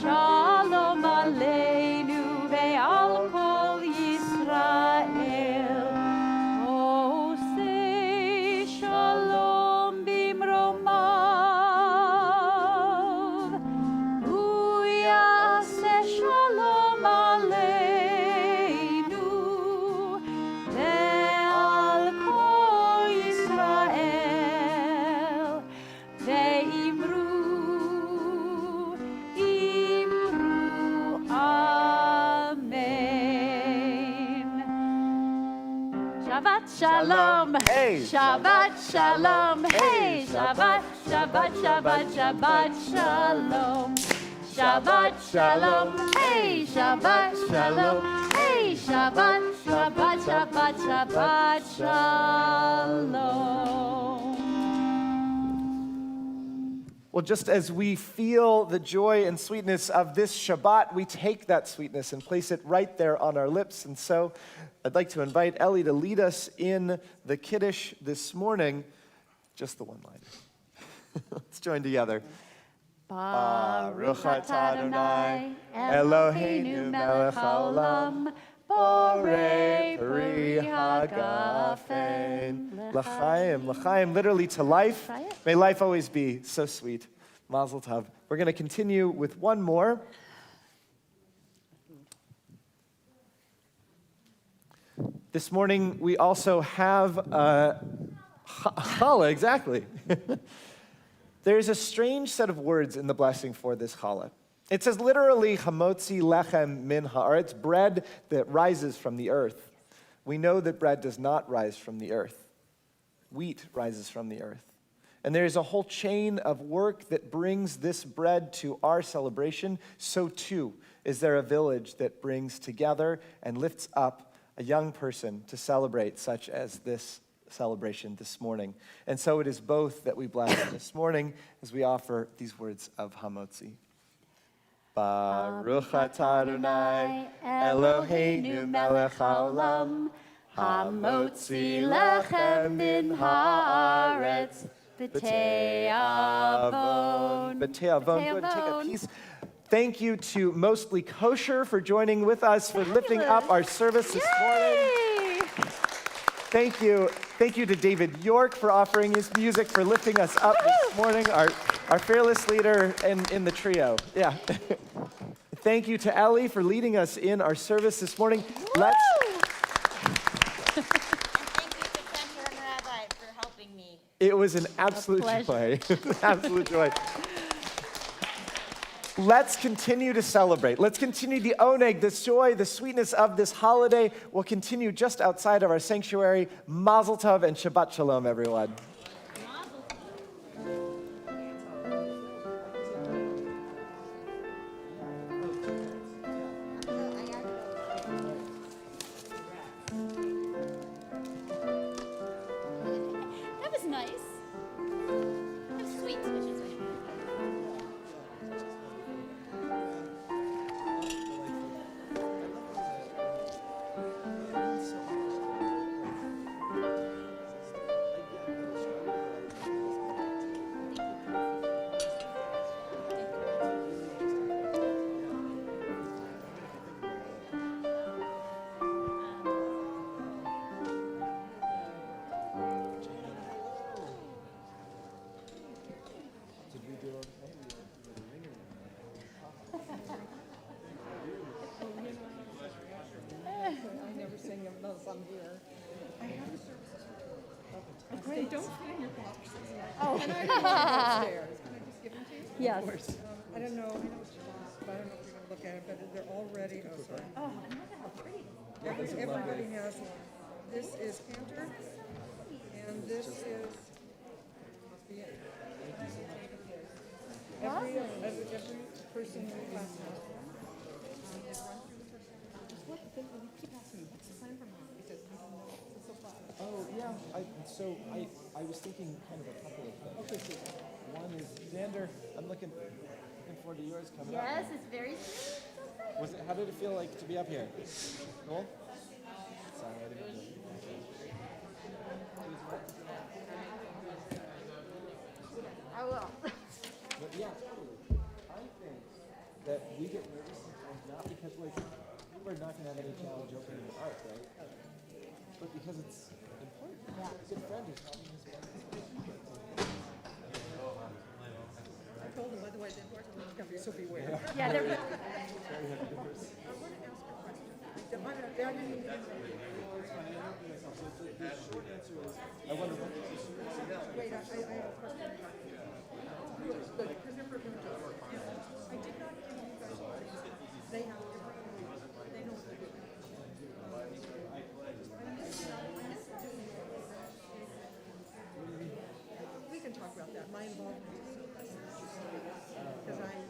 shalom aleinu, ve'al kol Yisrael. Oh, say shalom bimromav, hu yaseh shalom aleinu, ve'al kol Yisrael, ve'imru, amen. Shabbat shalom, Hey. Shabbat shalom, hey, Shabbat, Shabbat, Shabbat, Shabbat shalom. Shabbat shalom, hey, Shabbat shalom, hey, Shabbat, Shabbat, Shabbat, Shabbat shalom. Well, just as we feel the joy and sweetness of this Shabbat, we take that sweetness and place it right there on our lips. And so I'd like to invite Ellie to lead us in the Kiddush this morning. Just the one line. Let's join together. Baruch atah Adonai, Eloheinu melech haolam, borei peri hagafen. L'chaim, l'chaim, literally to life. May life always be so sweet. Mazel tov. We're going to continue with one more. This morning we also have challah, exactly. There's a strange set of words in the blessing for this challah. It says literally, hamotzi lechem min haaretz, bread that rises from the earth. We know that bread does not rise from the earth. Wheat rises from the earth. And there is a whole chain of work that brings this bread to our celebration. So too is there a village that brings together and lifts up a young person to celebrate, such as this celebration this morning. And so it is both that we bless this morning as we offer these words of hamotzi. Baruch atah Adonai Eloheinu melech haolam hamotzi lechem min haaretz b'tei avon. B'tei avon. Go ahead and take a piece. Thank you to Mostly Kosher for joining with us, for lifting up our service this morning. Thank you. Thank you to David York for offering his music, for lifting us up this morning, our fearless leader in the trio. Yeah. Thank you to Ellie for leading us in our service this morning. And thank you to Cantor and Rabbi for helping me. It was an absolute joy. Absolute joy. Let's continue to celebrate. Let's continue the oneg, the joy, the sweetness of this holiday will continue just outside of our sanctuary. Mazel tov and Shabbat shalom, everyone. That was nice. That was sweet. Yes. I don't know, I know what you want, but I don't know if you're gonna look at it, but they're already, oh, sorry. Oh, how pretty. Everybody has one. This is Cantor, and this is, must be it. Every person in the class has one. They run through the first one. What, then when you keep asking me, what's the plan for mom? Because I don't know, it's so far. Oh, yeah. I was thinking kind of a couple of things. Okay, so One is, Xander, I'm looking forward to yours coming up. Yes, it's very sweet. How did it feel like to be up here? Cool? Sorry, I didn't do it. I will. But yeah, I think that we get nervous sometimes not because we're not gonna have any challenge opening the art, right? But because it's important. Yeah. A good friend who's helping us. I told them, by the way, the important one's gonna be, so beware. Yeah, they're. I want to ask a question. I didn't even get The short answer is, I wonder what the Wait, I have a question. Good, because they're for I did not give you guys, they have, they know what to do. We can talk about that. My involvement is so less, because I